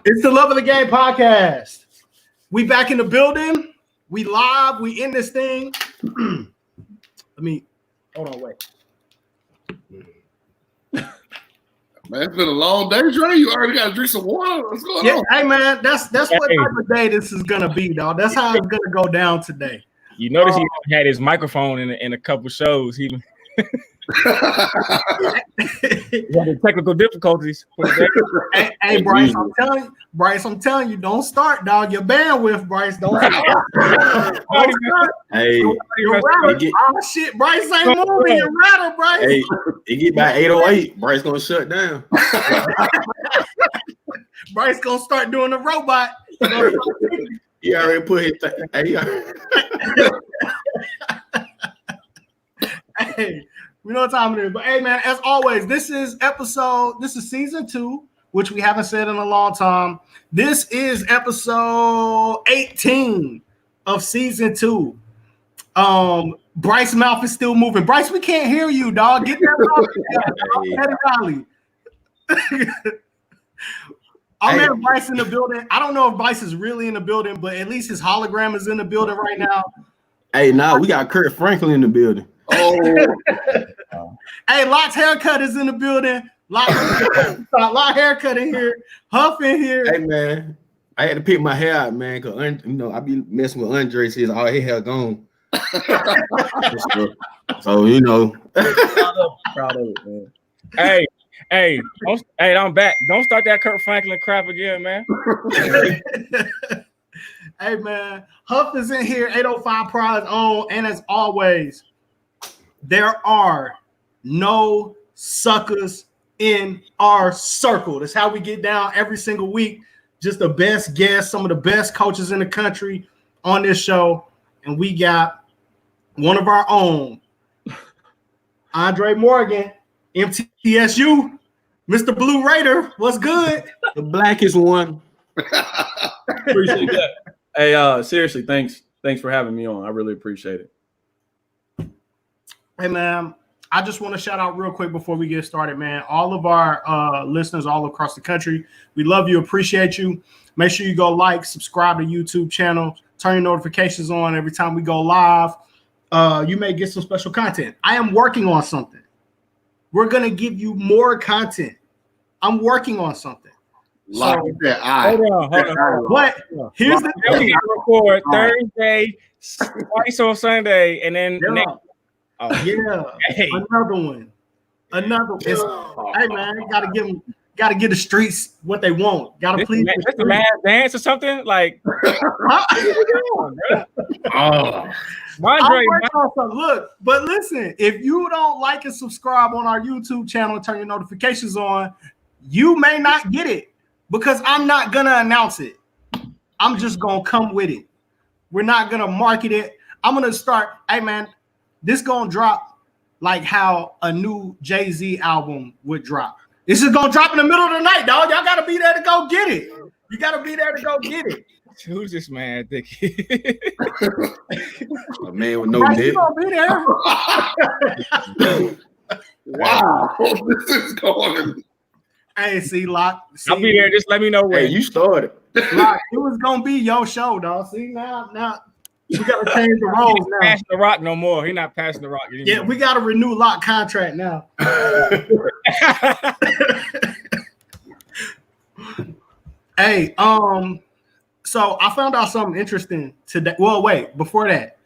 It's the Love of the Game podcast. We back in the building. We live. We in this thing. Hold on, wait. Man, it's been a long day, Dre. You already got to drink some water. What's going on? Hey, man, that's what type of day this is gonna be, dog. That's how it's gonna go down today. You notice he had his microphone in a couple shows. He had the technical difficulties. Hey, Bryce, I'm telling you, don't start, dog. Your bandwidth, Bryce. Don't start. Hey, oh shit, Bryce ain't moving. Your rattle, Bryce. Hey, it get by 8:08. Bryce gonna shut down. Bryce gonna start doing the robot. He already put his Hey, we know what time it is. But hey, man, as always, this is season 2, which we haven't said in a long time. This is episode 18 of season 2. Bryce's mouth is still moving. Bryce, we can't hear you, dog. Get that mouth. I'm at Bryce in the building. I don't know if Bryce is really in the building, but at least his hologram is in the building right now. Hey, now we got Kurt Franklin in the building. Oh, hey, Lock's haircut is in the building. Lock haircut in here. Huff in here. Hey, man, I had to pick my hair out, man, because I be messing with Andre. Says all his hair gone. So proud of it, man. Hey, I'm back. Don't start that Kurt Franklin crap again, man. Hey, man, Huff is in here. 805 Prize on, and as always, there are no suckers in our circle. That's how we get down every single week. Just the best guests, some of the best coaches in the country on this show. And we got one of our own, Andre Morgan, MTSU, Mr. Blue Raider. What's good? The blackest one. Appreciate that. Hey, seriously, thanks for having me on. I really appreciate it. Hey, man, I just want to shout out real quick before we get started, man. All of our listeners all across the country, we love you, appreciate you. Make sure you go like, subscribe to YouTube channel, turn your notifications on every time we go live. You may get some special content. I am working on something. We're going to give you more content. I'm working on something. Lock that eye. Hold on. But here's the thing. We record Thursday, twice on Sunday, and then next. Hey. Another one. Hey, man, you gotta give the streets what they want. Gotta please. Just a mad dance or something like. Look, but listen, if you don't like and subscribe on our YouTube channel and turn your notifications on, you may not get it because I'm not gonna announce it. I'm just gonna come with it. We're not gonna market it. I'm gonna start. Hey, man. This gonna drop like how a new Jay-Z album would drop. This is gonna drop in the middle of the night, dog. Y'all gotta be there to go get it. You gotta be there to go get it. Who's this man? A man with no Right, dick. you gonna be there. wow. This is going. Hey, see, Lock. I'll be there. Just let me know when. Hey, you started. Lock, it was gonna be your show, dog. See, now. We gotta change the roles now. Passing the rock no more. He's not passing the rock anymore. Yeah, we gotta renew Lock contract now. Hey, so I found out something interesting today. Well, wait, before that,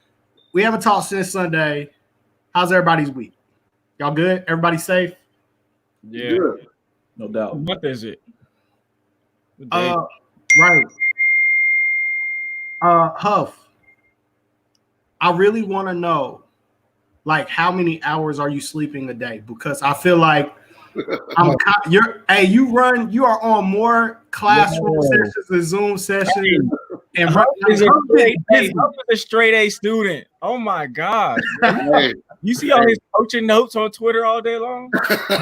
we haven't talked since Sunday. How's everybody's week? Y'all good? Everybody safe? Yeah, Good. No doubt. What is it? Right. Huff. I really want to know, like, how many hours are you sleeping a day? Because I feel like you are on more classroom sessions and Zoom sessions. And Huff is a straight A student. Oh my God. Hey. You see all his coaching notes on Twitter all day long?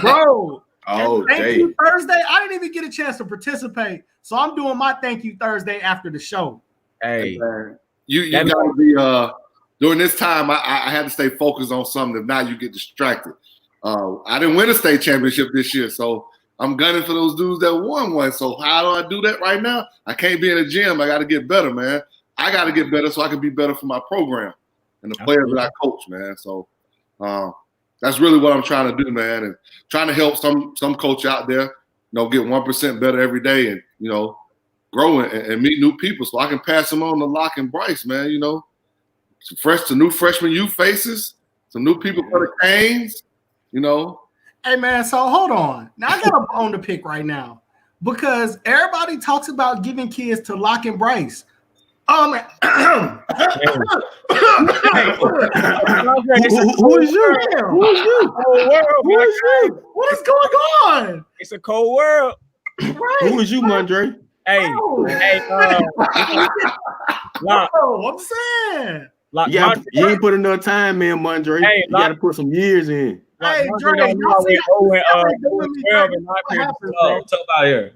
Bro. Thank you Thursday. I didn't even get a chance to participate. So I'm doing my thank you Thursday after the show. Hey. You gotta be during this time I had to stay focused on something. If not, you get distracted. I didn't win a state championship this year, so I'm gunning for those dudes that won one. So how do I do that right now? I can't be in a gym. I got to get better, man. I got to get better so I can be better for my program and the players that I coach, man. So that's really what I'm trying to do, man, and trying to help some coach out there, get 1% better every day and, grow and meet new people so I can pass them on to Locke and Bryce, man, some new freshman youth faces, some new people for the Canes, Hey, man, so hold on. Now, I got a bone to pick right now because everybody talks about giving kids to Locke and Bryce. Who is you? Who is you? What is going on? It's a cold world. Right. Who is you, Mondre? Hey, Locke. I'm saying. Locke, You ain't put enough time in, Mondre. Hey, you got to put some years in. Hey, Dre, Talk about here.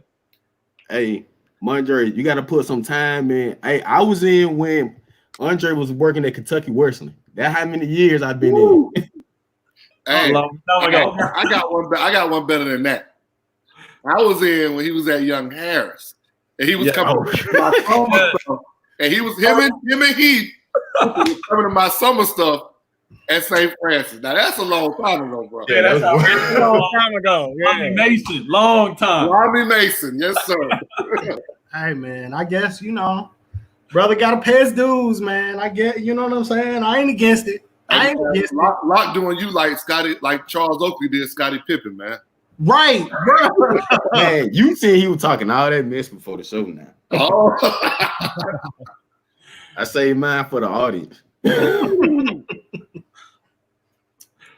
Hey, Mondre, you got to put some time in. Hey, I was in when Andre was working at Kentucky Wrestling. That's how many years I've been in. Hey, I got one better than that. I was in when he was at Young Harris, and he was coming to my summer stuff, and he was him and Heath was coming to my summer stuff at St. Francis. Now that's a long time ago, bro. Yeah, that's a long time ago. Bobby Mason, long time. Bobby Mason, yes, sir. Hey, man, I guess, brother got to pay his dues, man. I get, you know what I'm saying? I ain't against it. Locke doing you like Charles Oakley did Scottie Pippen, man. Right, bro. Man, you said he was talking all that mess before the show now. Oh. I saved mine for the audience.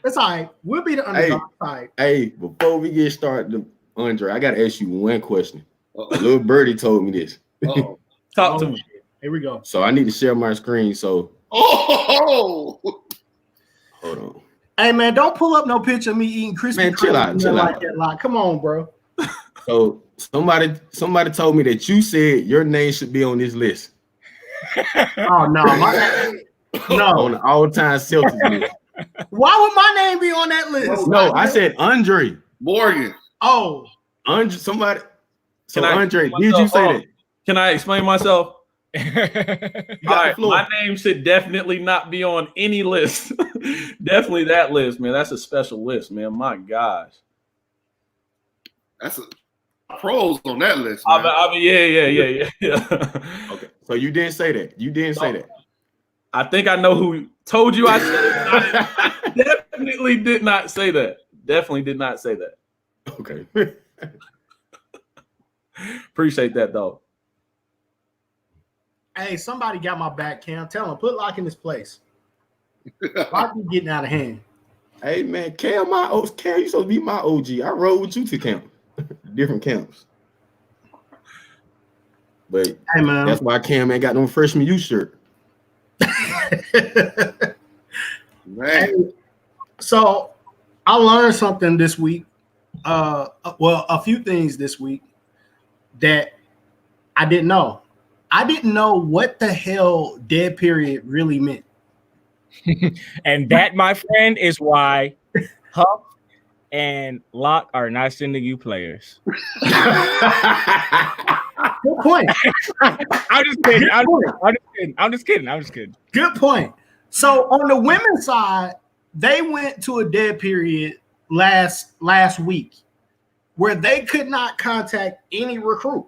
It's all right. We'll be the underdog side. Hey, before we get started, Andre, I got to ask you one question. Little birdie told me this. Talk to me. Here we go. So I need to share my screen. So hold on. Hey, man, don't pull up no picture of me eating Krispy Man, chill out. Like, come on, bro. So somebody told me that you said your name should be on this list. Oh no, no, on the all-time Celtics list. Why would my name be on that list? No, I said Andre Morgan. Oh, Andre. Somebody. So Can I Andre, did you say that? Can I explain myself? You All got right, the floor. my name should definitely not be on any list. Definitely that list, man. That's a special list, man. My gosh. That's a pros on that list, man. I mean, yeah. Okay, so you didn't say that. You didn't say that. I think I know who told you I said it. I definitely did not say that. Definitely did not say that. Okay. Appreciate that, though. hey, somebody got my back, Cam. Tell him, put Locke in his place. Locke is getting out of hand. Hey man, Cam, you supposed to be my OG. I rode with you to camp, different camps. But Hey, man. that's why Cam ain't got no freshman U shirt. Man. So I learned something this week. A few things this week that I didn't know. I didn't know what the hell dead period really meant. And that, my friend, is why Huff and Locke are not sending you players. Good point. I'm just kidding. Good point. So on the women's side, they went to a dead period last week where they could not contact any recruit.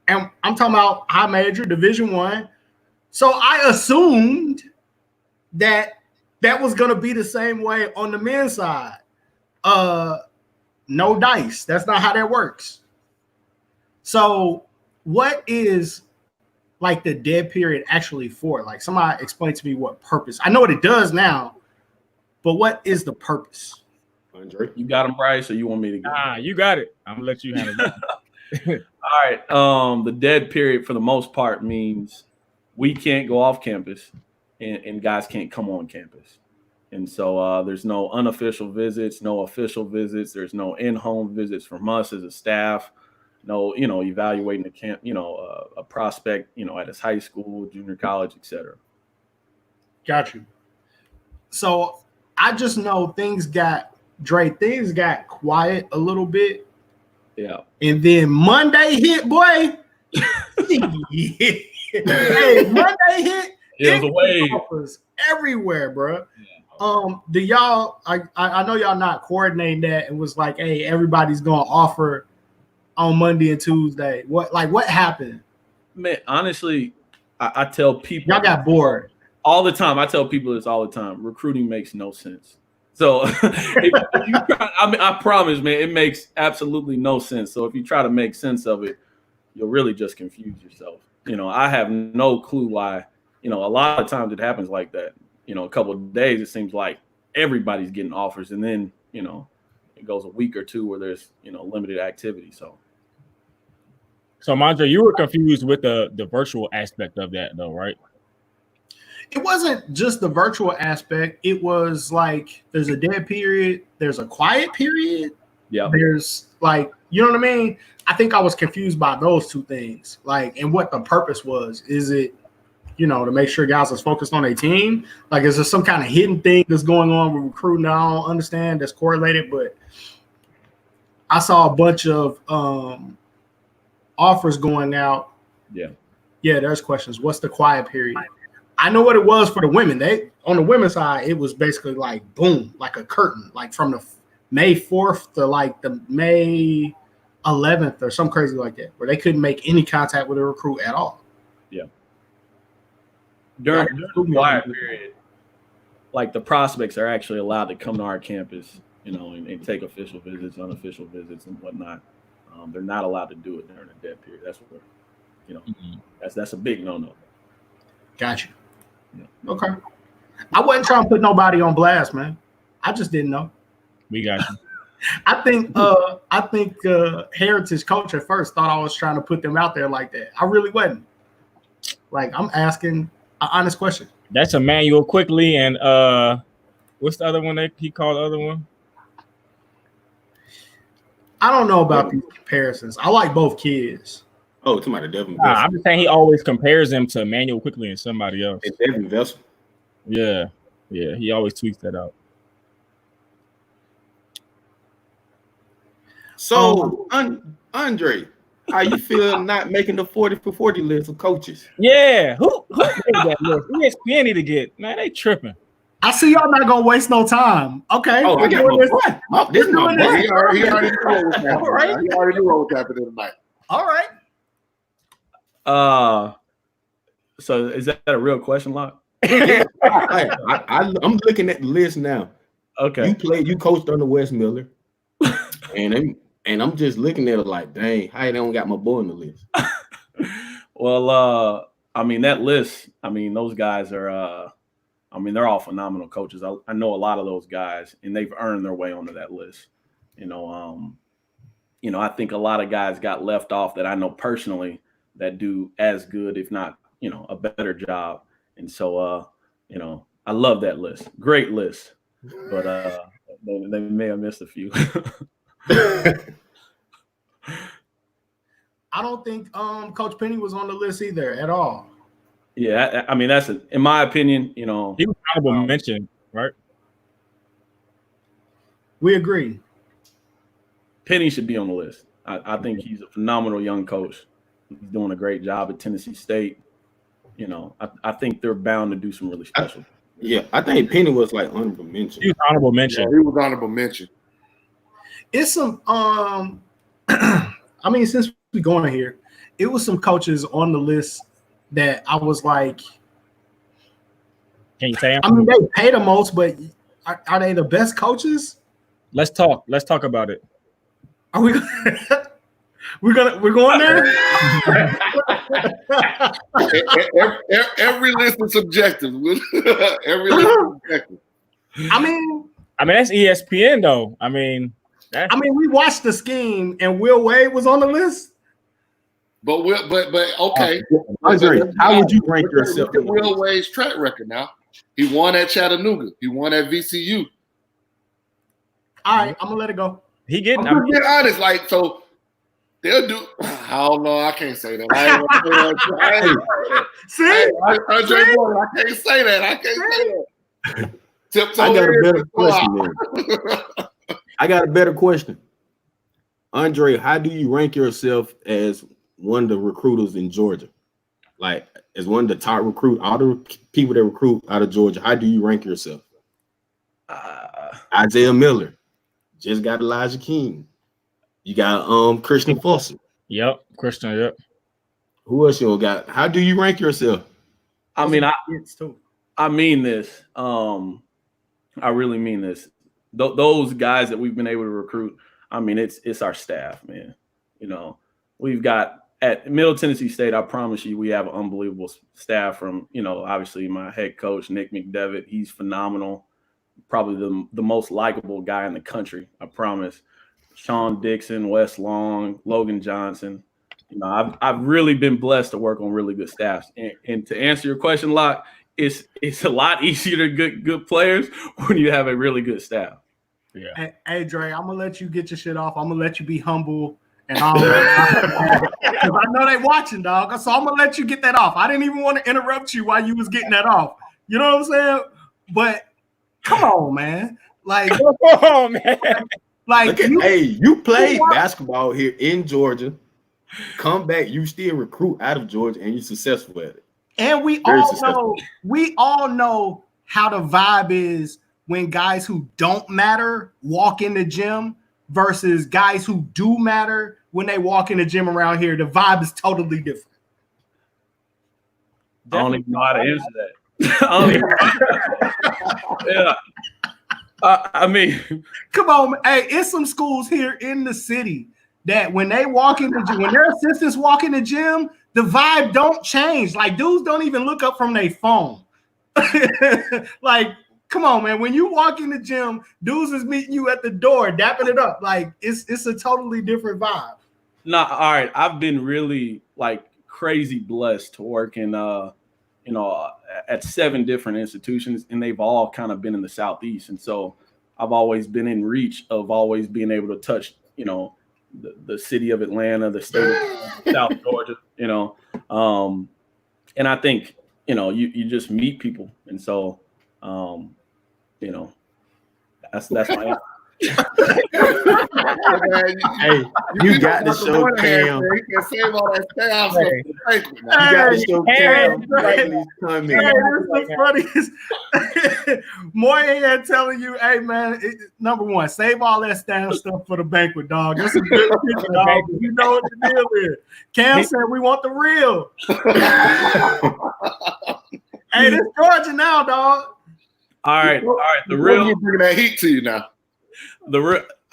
And I'm talking about high major, Division I. So I assumed that was going to be the same way on the men's side. No dice. That's not how that works. So what is like the dead period actually for? Like somebody explain to me what purpose. I know what it does now, but what is the purpose? Andre, You got him, Bryce, or you want me to get You got it. I'm gonna let you handle that. All right. The dead period for the most part means we can't go off campus and guys can't come on campus. And so there's no unofficial visits, no official visits. There's no in-home visits from us as a staff. No, evaluating the camp, a prospect, at his high school, junior college, etc. Got you. So I just know things got quiet a little bit Yeah. And then Monday hit, boy. Hey, Monday hit. It was a wave. Offers everywhere, bro. Do y'all? I know y'all not coordinating that. It was like, hey, everybody's gonna offer on Monday and Tuesday. What happened? Man, honestly, I tell people Y'all got bored all the time. I tell people this all the time. Recruiting makes no sense. So if you try, I promise, man, it makes absolutely no sense. So if you try to make sense of it, you'll really just confuse yourself. I have no clue why. A lot of times it happens like that. A couple of days, it seems like everybody's getting offers, and then it goes a week or two where there's limited activity. So Mondre, you were confused with the virtual aspect of that, though, right? It wasn't just the virtual aspect. It was like there's a dead period, there's a quiet period. Yeah. There's like, you know what I mean? I think I was confused by those two things. Like, and what the purpose was. Is it, to make sure guys is focused on a team? Like, is there some kind of hidden thing that's going on with recruiting that I don't understand that's correlated? But I saw a bunch of offers going out. Yeah. Yeah, there's questions. What's the quiet period? I know what it was for the women. On the women's side, it was basically like boom, like a curtain, like from the May 4th to like the May 11th or something crazy like that, where they couldn't make any contact with a recruit at all. Yeah. During the quiet period, like the prospects are actually allowed to come to our campus, and take official visits, unofficial visits, and whatnot. They're not allowed to do it during the dead period. That's where, that's a big no-no. Gotcha. Yeah. Okay. I wasn't trying to put nobody on blast, man. I just didn't know. We got you. I think Heritage Coach at first thought I was trying to put them out there like that. I really wasn't. Like, I'm asking an honest question. That's Emmanuel Quickly and what's the other one that he called the other one? I don't know about these comparisons. I like both kids. Oh, to my Devin. I'm just saying he always compares them to Emmanuel Quickly and somebody else. It's Devin Vessel. Yeah, he always tweets that out. So, Andre, how you feel not making the 40 for 40 list of coaches? Yeah, who made that list? ESPN need to get, man, they tripping. I see y'all not gonna waste no time. Okay. Oh, I got my boy. This is my boy. He already knew what was happening. All right. He already knew what was happening tonight. All right. So is that a real question, Locke? I'm looking at the list now. Okay. You coached under Wes Miller, and I'm just looking at it like, dang, how they don't got my boy on the list? Well, that list. Those guys are. They're all phenomenal coaches. I know a lot of those guys, and they've earned their way onto that list. I think a lot of guys got left off that I know personally that do as good, if not, a better job. And so, I love that list. Great list. But they may have missed a few. I don't think Coach Penny was on the list either at all. Yeah, that's in my opinion, he was honorable mention, right? We agree. Penny should be on the list. I think he's a phenomenal young coach. He's doing a great job at Tennessee State. I think they're bound to do some really special. I think Penny was like honorable mention. He was honorable mention. Yeah, he was honorable mention. It's some since we're going here, it was some coaches on the list that I was like, can you say them? They pay the most, but are they the best coaches? Let's talk about it. Are we we're going there? Every list is subjective. Every list is subjective. That's ESPN though. We watched the scheme and Will Wade was on the list. But okay. Andre, how would you rank yourself? Look at Will Wade's track record now. He won at Chattanooga. He won at VCU. All right, I'm gonna let it go. He getting. I'm being honest, like so. They'll do. I don't know. I can't say that. See, Andre Boy, I can't say that. I can't say that. I got a better question. I got a better question. Andre, how do you rank yourself as one of the recruiters in Georgia? Like, as one of the top recruit, all the people that recruit out of Georgia, how do you rank yourself? Isaiah Miller just got Elijah King. You got Christian Foster. Yep, Christian. Yep. Who else you got? How do you rank yourself? I mean, too. I mean this. I really mean this. Those guys that we've been able to recruit, I mean, it's our staff, man. You know, we've got at Middle Tennessee State, I promise you, we have an unbelievable staff from, you know, obviously my head coach, Nick McDevitt. He's phenomenal. Probably the most likable guy in the country, I promise. Sean Dixon, Wes Long, Logan Johnson. You know, I've really been blessed to work on really good staffs. And to answer your question, Locke, it's a lot easier to get good players when you have a really good staff. Yeah. Hey, Dre, I'm gonna let you get your shit off. I'm gonna let you be humble and all that. Because I know they watching, dog. So I'm gonna let you get that off. I didn't even want to interrupt you while you was getting that off. You know what I'm saying? But come on, man. Like, oh man. Like, you played basketball here in Georgia. Come back, you still recruit out of Georgia, and you're successful at it. And we all know how the vibe is when guys who don't matter walk in the gym versus guys who do matter when they walk in the gym around here. The vibe is totally different. I don't even know how to answer that. Yeah. I mean, come on, hey, it's some schools here in the city that when they walk in the gym, when their assistants walk in the gym, the vibe don't change. Like, dudes don't even look up from their phone. Like, come on, man. When you walk in the gym, dudes is meeting you at the door, dapping it up. Like, it's a totally different vibe. No, all right. I've been really like crazy blessed to work in at 7 different institutions, and they've all kind of been in the Southeast. And so I've always been in reach of always being able to touch, you know, the city of Atlanta, the state of South Georgia, you know. And I think, you know, you just meet people. And so, you know, that's my answer. Hey, you got to show Cam. He can save all that staff. You got to show Cam. This is the funniest. Moynihan telling you, hey, man, number one, save all that staff stuff for the banquet, dog. That's a good picture, dog. You know what the deal is. Cam said we want the real. Hey, this Georgia now, dog. All right. The real bringing that heat to you now.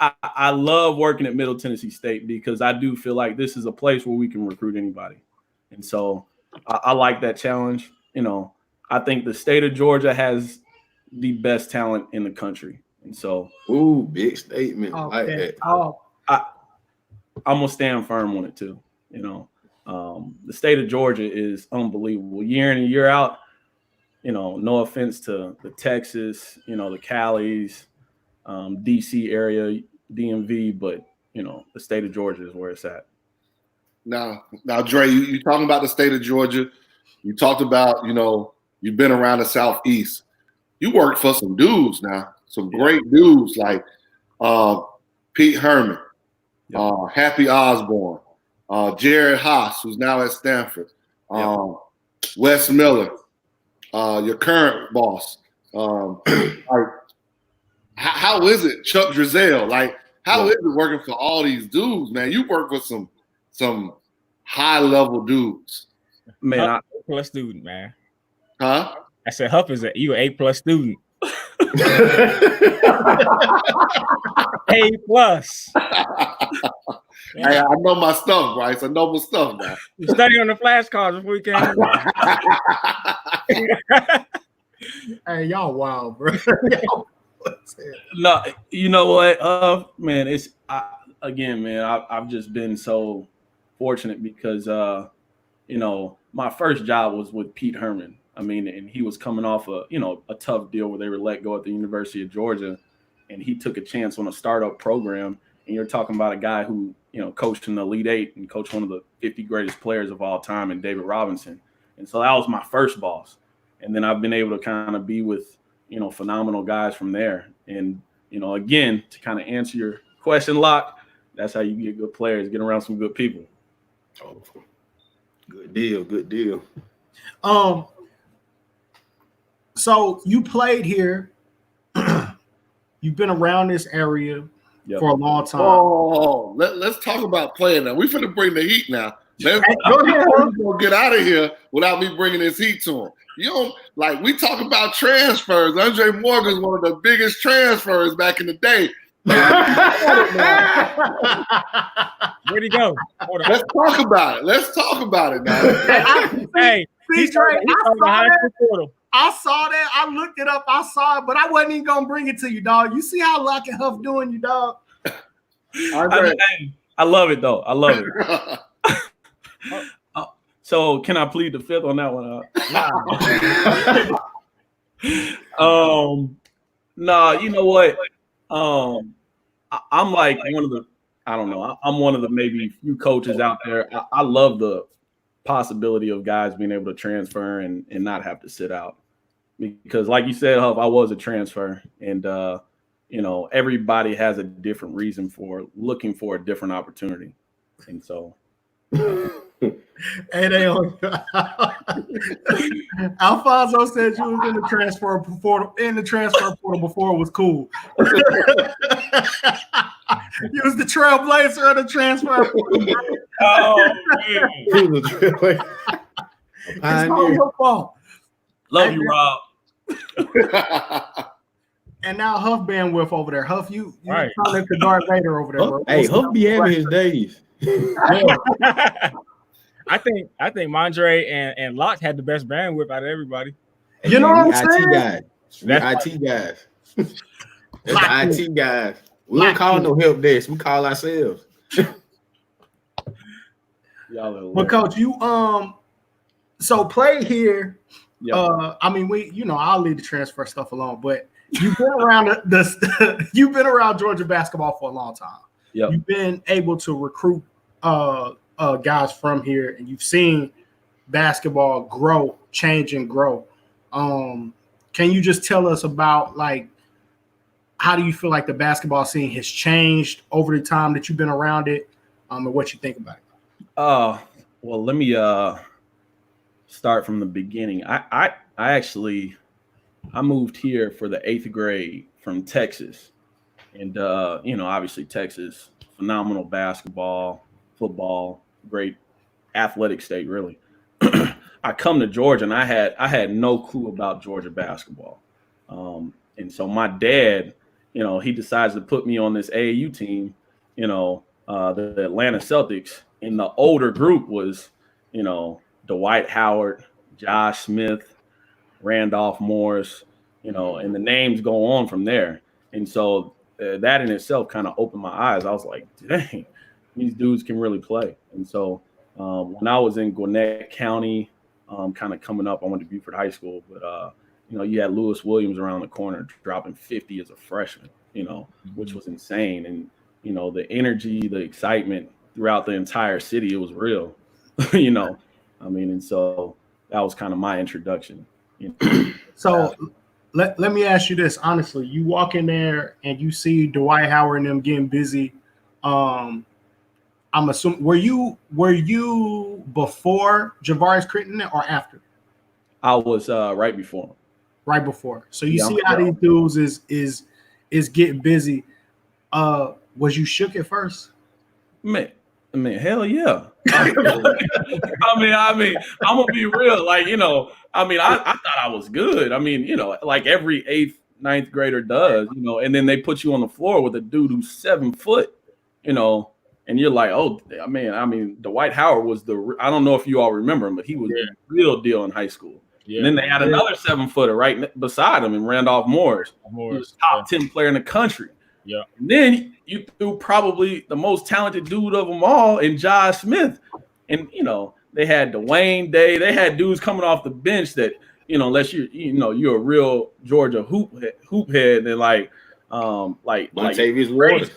I love working at Middle Tennessee State because I do feel like this is a place where we can recruit anybody. And so I like that challenge. You know, I think the state of Georgia has the best talent in the country. And so, ooh, big statement. Okay. I'm going to stand firm on it too. You know, the state of Georgia is unbelievable. Year in and year out, you know, no offense to the Texas, you know, the Calis, DC area, DMV, but you know, the state of Georgia is where it's at. Now, Dre, you talking about the state of Georgia. You talked about, you know, you've been around the Southeast. You worked for some dudes now, some great dudes like Pete Herman, Happy Osborne, Jared Haas, who's now at Stanford, Wes Miller, your current boss. How is it, Chuck Drizel? Like, how is it working for all these dudes, man? You work with some high level dudes. Man, A+ student, man. Huh? I said, Huff is you an A+ student. A+. Hey, I know my stuff, Bryce. I know my stuff now. You study on the flashcards before you came. Hey, y'all wild, bro. No, you know what, man, it's again, man, I've just been so fortunate because you know, my first job was with Pete Herman. I mean, and he was coming off a tough deal where they were let go at the University of Georgia, and he took a chance on a startup program. And you're talking about a guy who, you know, coached in the Elite Eight and coached one of the 50 greatest players of all time in David Robinson. And so that was my first boss. And then I've been able to kind of be with, you know, phenomenal guys from there. And, you know, again, to kind of answer your question, Locke, That's how you get good players. Get around some good people. Oh, good deal. Good deal. So you played here. You've been around this area for a long time. Oh, let's talk about playing now. We finna bring the heat now. Go ahead. Gonna get out of here without me bringing this heat to him. You don't like we talk about transfers. Andre Morgan's one of the biggest transfers back in the day. Where'd he go? Let's talk about it. Let's talk about it now. Hey, he's Trey, I I saw that. I looked it up. I saw it, but I wasn't even gonna bring it to you, dog. You see how Lock and Huff doing you, dog? I love it though. I love it. So can I plead the fifth on that one? Nah, you know what? I'm like one of the, I don't know. I'm one of the maybe few coaches out there. I love the possibility of guys being able to transfer and not have to sit out. Because like you said, Huff, I was a transfer. And, you know, everybody has a different reason for looking for a different opportunity. And so. And they on Alfonso said you was in the transfer portal before it was cool. You was the trailblazer of the transfer portal. Oh man. He was a trailblazer. It's all your fault. Love you, Rob. And now Huff bandwidth over there. Huff, you right. Turning to Darth Vader over there, bro. Hey, Huff be having his days. I think Mondre and Locke had the best bandwidth out of everybody. You know what I'm saying? IT guys. That's IT guys. We don't call no help desk. We call ourselves. But coach, you so play here. Yep. I mean, I'll leave the transfer stuff alone, but you've been around you've been around Georgia basketball for a long time. Yep. You've been able to recruit guys from here, and you've seen basketball change and grow. Can you just tell us about like how do you feel like the basketball scene has changed over the time that you've been around it, and what you think about it? Well, let me start from the beginning. I moved here for the 8th grade from Texas, and obviously Texas, phenomenal basketball, football, great athletic state, really. I come to Georgia and I had no clue about Georgia basketball. And so my dad, he decides to put me on this AAU team, the Atlanta Celtics. And the older group was, Dwight Howard, Josh Smith, Randolph Morris, and the names go on from there. And so that in itself kind of opened my eyes. I was like, dang, these dudes can really play. And so when I was in Gwinnett County, kind of coming up, I went to Buford High School, but you had Lewis Williams around the corner dropping 50 as a freshman, which was insane. And, the energy, the excitement throughout the entire city, it was real, and so that was kind of my introduction. So let me ask you this, honestly, you walk in there and you see Dwight Howard and them getting busy. I'm assuming, were you before Javaris Critton or after? I was right before him. Right before. So you see how these dudes is getting busy. Was you shook at first? Man, hell yeah. I mean, I'm gonna be real. Like, I thought I was good. Like every 8th, 9th grader does, and then they put you on the floor with a dude who's 7 foot, and you're like, oh, Dwight Howard was I don't know if you all remember him, but he was the real deal in high school. Yeah. And then they had another 7-footer right beside him, and Randolph Morris. He was top 10 player in the country. Yeah. And then you threw probably the most talented dude of them all in Josh Smith. And, they had Dwayne Day. They had dudes coming off the bench that, unless you're a real Georgia hoop head, then like Montavious Waters.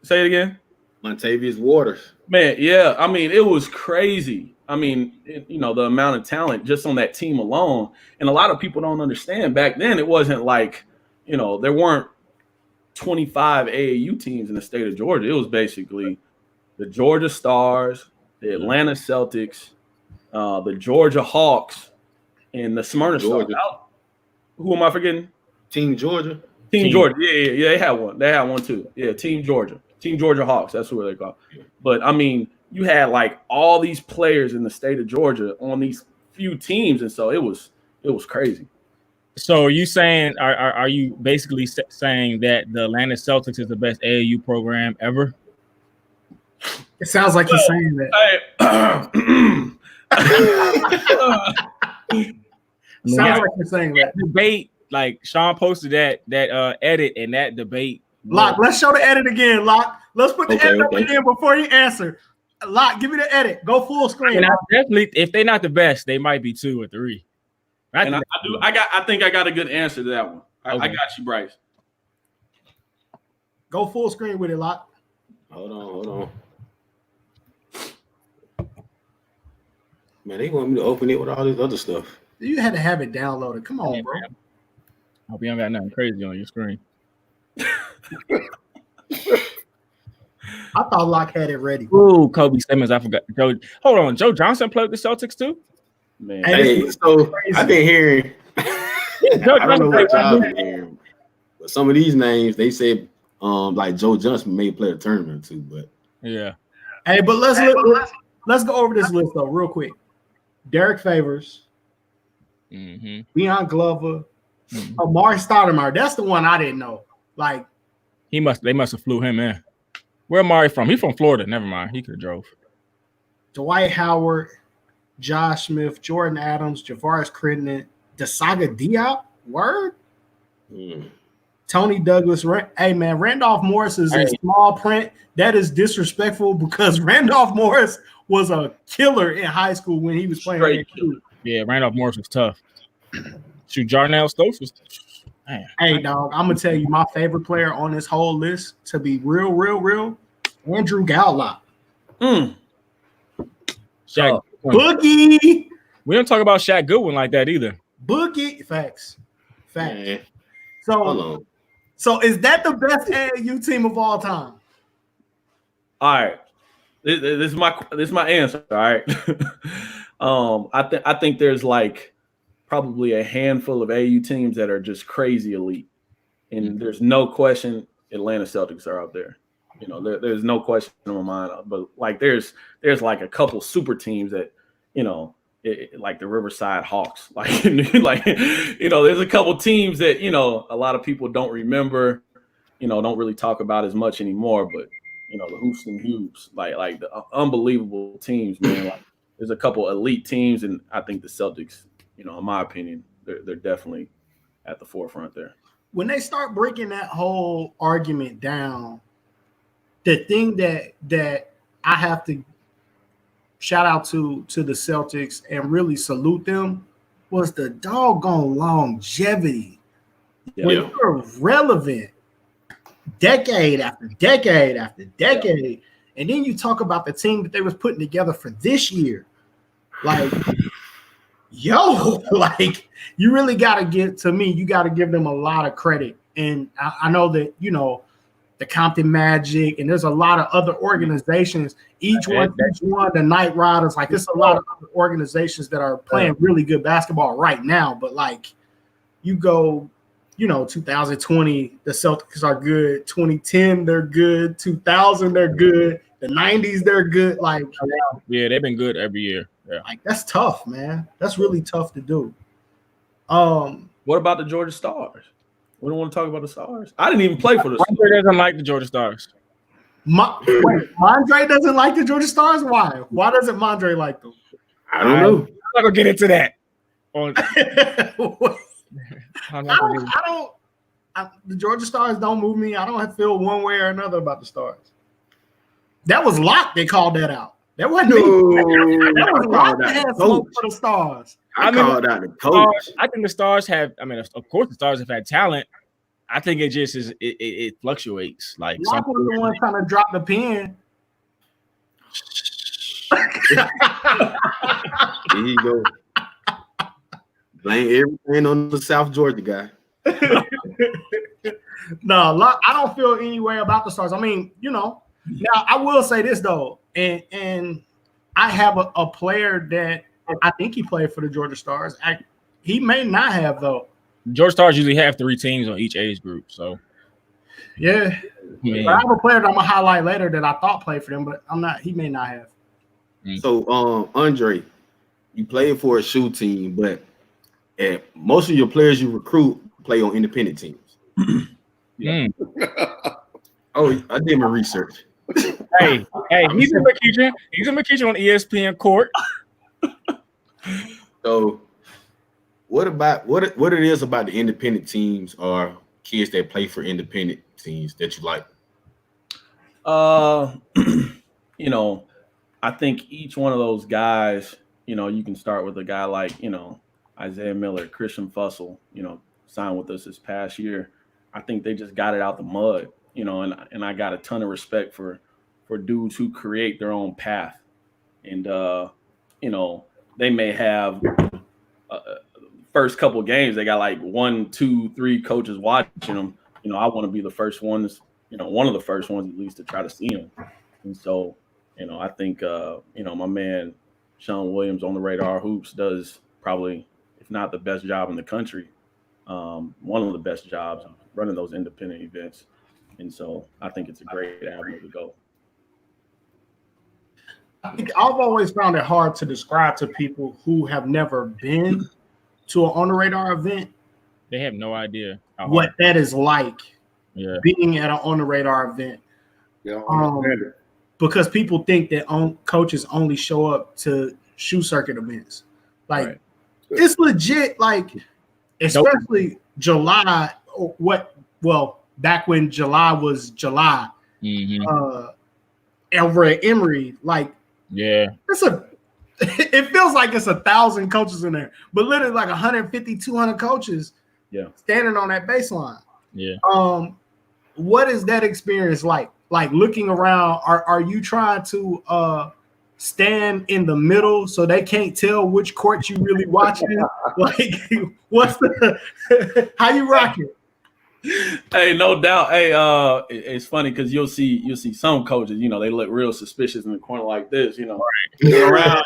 Say it again. Montavious Waters. Man, yeah. It was crazy. The amount of talent just on that team alone. And a lot of people don't understand back then it wasn't like, there weren't 25 AAU teams in the state of Georgia. It was basically the Georgia Stars, the Atlanta Celtics, the Georgia Hawks, and the Smyrna Stars. Georgia. Who am I forgetting? Team Georgia. Team Georgia. Yeah. They had one. They had one too. Yeah, Team Georgia. Team Georgia Hawks. That's what they call. But I mean, you had like all these players in the state of Georgia on these few teams, and so it was crazy. So are you saying are you basically saying that the Atlanta Celtics is the best AAU program ever? It sounds like he's saying that. Sounds like you're saying that. Debate, like Sean posted that edit and that debate. Lock, let's show the edit again. Lock, let's put the edit up again before you answer. Lock, give me the edit. Go full screen. And I definitely, if they're not the best, they might be 2 or 3. I think I got a good answer to that one. I got you, Bryce. Go full screen with it, Lock. Hold on. Man, they want me to open it with all this other stuff. You had to have it downloaded. Come on, bro. I hope you don't got nothing crazy on your screen. I thought Lock had it ready. Ooh, Kobe Simmons. I forgot. Hold on. Joe Johnson played with the Celtics too? Man. Hey, so I've been hearing. I don't know what y'all been hearing, but some of these names they said, like Joe Johnson may play a tournament too. But yeah. Hey, but let's go over this list though, real quick. Derek Favors, Deion Glover, Amari Stoudemire. That's the one I didn't know. Like they must have flew him in. Where Amari from? He's from Florida. Never mind. He could have drove. Dwight Howard, Josh Smith, Jordan Adams, Javaris Crittenton, Desaga Diop. Word. Tony Douglas. Hey man, Randolph Morris is in small print. That is disrespectful because Randolph Morris was a killer in high school when he was playing. Yeah, Randolph Morris was tough. Shoot, Jarnell Stokes was. Man. Hey, dog, I'm going to tell you my favorite player on this whole list, to be real, Andrew Gallup. Shaq Boogie. We don't talk about Shaq Goodwin like that either. Boogie. Facts. Man. So is that the best AAU team of all time? All right. This is my answer. All right. I think there's like probably a handful of AU teams that are just crazy elite, and there's no question Atlanta Celtics are out there. You know, there's no question in my mind. But like, there's like a couple super teams that, you know, like the Riverside Hawks. Like, there's a couple teams that, you know, a lot of people don't remember, you know, don't really talk about as much anymore. But you know, the Houston Hughes, like the unbelievable teams, man. Like, there's a couple elite teams, and I think the Celtics, you know, in my opinion, they're definitely at the forefront there. When they start breaking that whole argument down, the thing that I have to shout out to the Celtics and really salute them was the doggone longevity. Yeah. When you're relevant decade after decade after decade, and then you talk about the team that they was putting together for this year, like like you really got to give them a lot of credit. And I know that, you know, the Compton Magic, and there's a lot of other organizations, each one, the Night Riders, like there's a lot of other organizations that are playing really good basketball right now. But like you go, you know, 2020, the Celtics are good. 2010, they're good. 2000, they're good. The 90s, they're good. Like, yeah, they've been good every year. Yeah. Like, that's tough, man. That's really tough to do. What about the Georgia Stars? We don't want to talk about the Stars. I didn't even play for the Stars. Andre doesn't like the Georgia Stars. Mondre doesn't like the Georgia Stars? Why? Why doesn't Mondre like them? I don't know. I'm not going to get into that. The Georgia Stars don't move me. I don't feel one way or another about the Stars. That was Locke that called that out. That wasn't me. That was Locke that had smoke for the Stars. I called out the coach. I think the Stars have, of course the Stars have had talent. I think it just is, it fluctuates. Like Locke was the one trying to drop the pen. There you go. Blame everything on the South Georgia guy. No, I don't feel any way about the Stars. I mean, now I will say this though, and I have a player that I think he played for the Georgia Stars. He may not have though. Georgia Stars usually have 3 teams on each age group, so yeah. Man. But I have a player that I'm gonna highlight later that I thought played for them, but I'm not. He may not have. So, Andre, you played for a shoe team, but most of your players you recruit play on independent teams. Oh, I did my research. Hey, he's in McEachern. He's in McEachern on ESPN Court. So, what it is about the independent teams or kids that play for independent teams that you like? I think each one of those guys, you can start with a guy like, Isaiah Miller, Christian Fussell, signed with us this past year. I think they just got it out the mud, and I got a ton of respect for dudes who create their own path. And, they may have first couple of games, they got like 1, 2, 3 coaches watching them. I want to be the first ones, one of the first ones at least to try to see them. And so, I think, my man Sean Williams on the Radar Hoops does probably, if not the best job in the country, one of the best jobs running those independent events. And so I think it's a great avenue to go. I think I've always found it hard to describe to people who have never been to an On the Radar event. They have no idea what that is like. Yeah. Being at an On the Radar event. Yeah, because people think that coaches only show up to shoe circuit events. Like, right. It's legit, like, especially July, back when July was July, over at Emory, like, yeah, it feels like it's 1,000 coaches in there, but literally like 150, 200 coaches standing on that baseline. Yeah. What is that experience like? Like, looking around, are you trying to stand in the middle so they can't tell which court you really watching? Like, what's how you rocking? Hey, no doubt. Hey, it's funny because you'll see some coaches, they look real suspicious in the corner like this, around.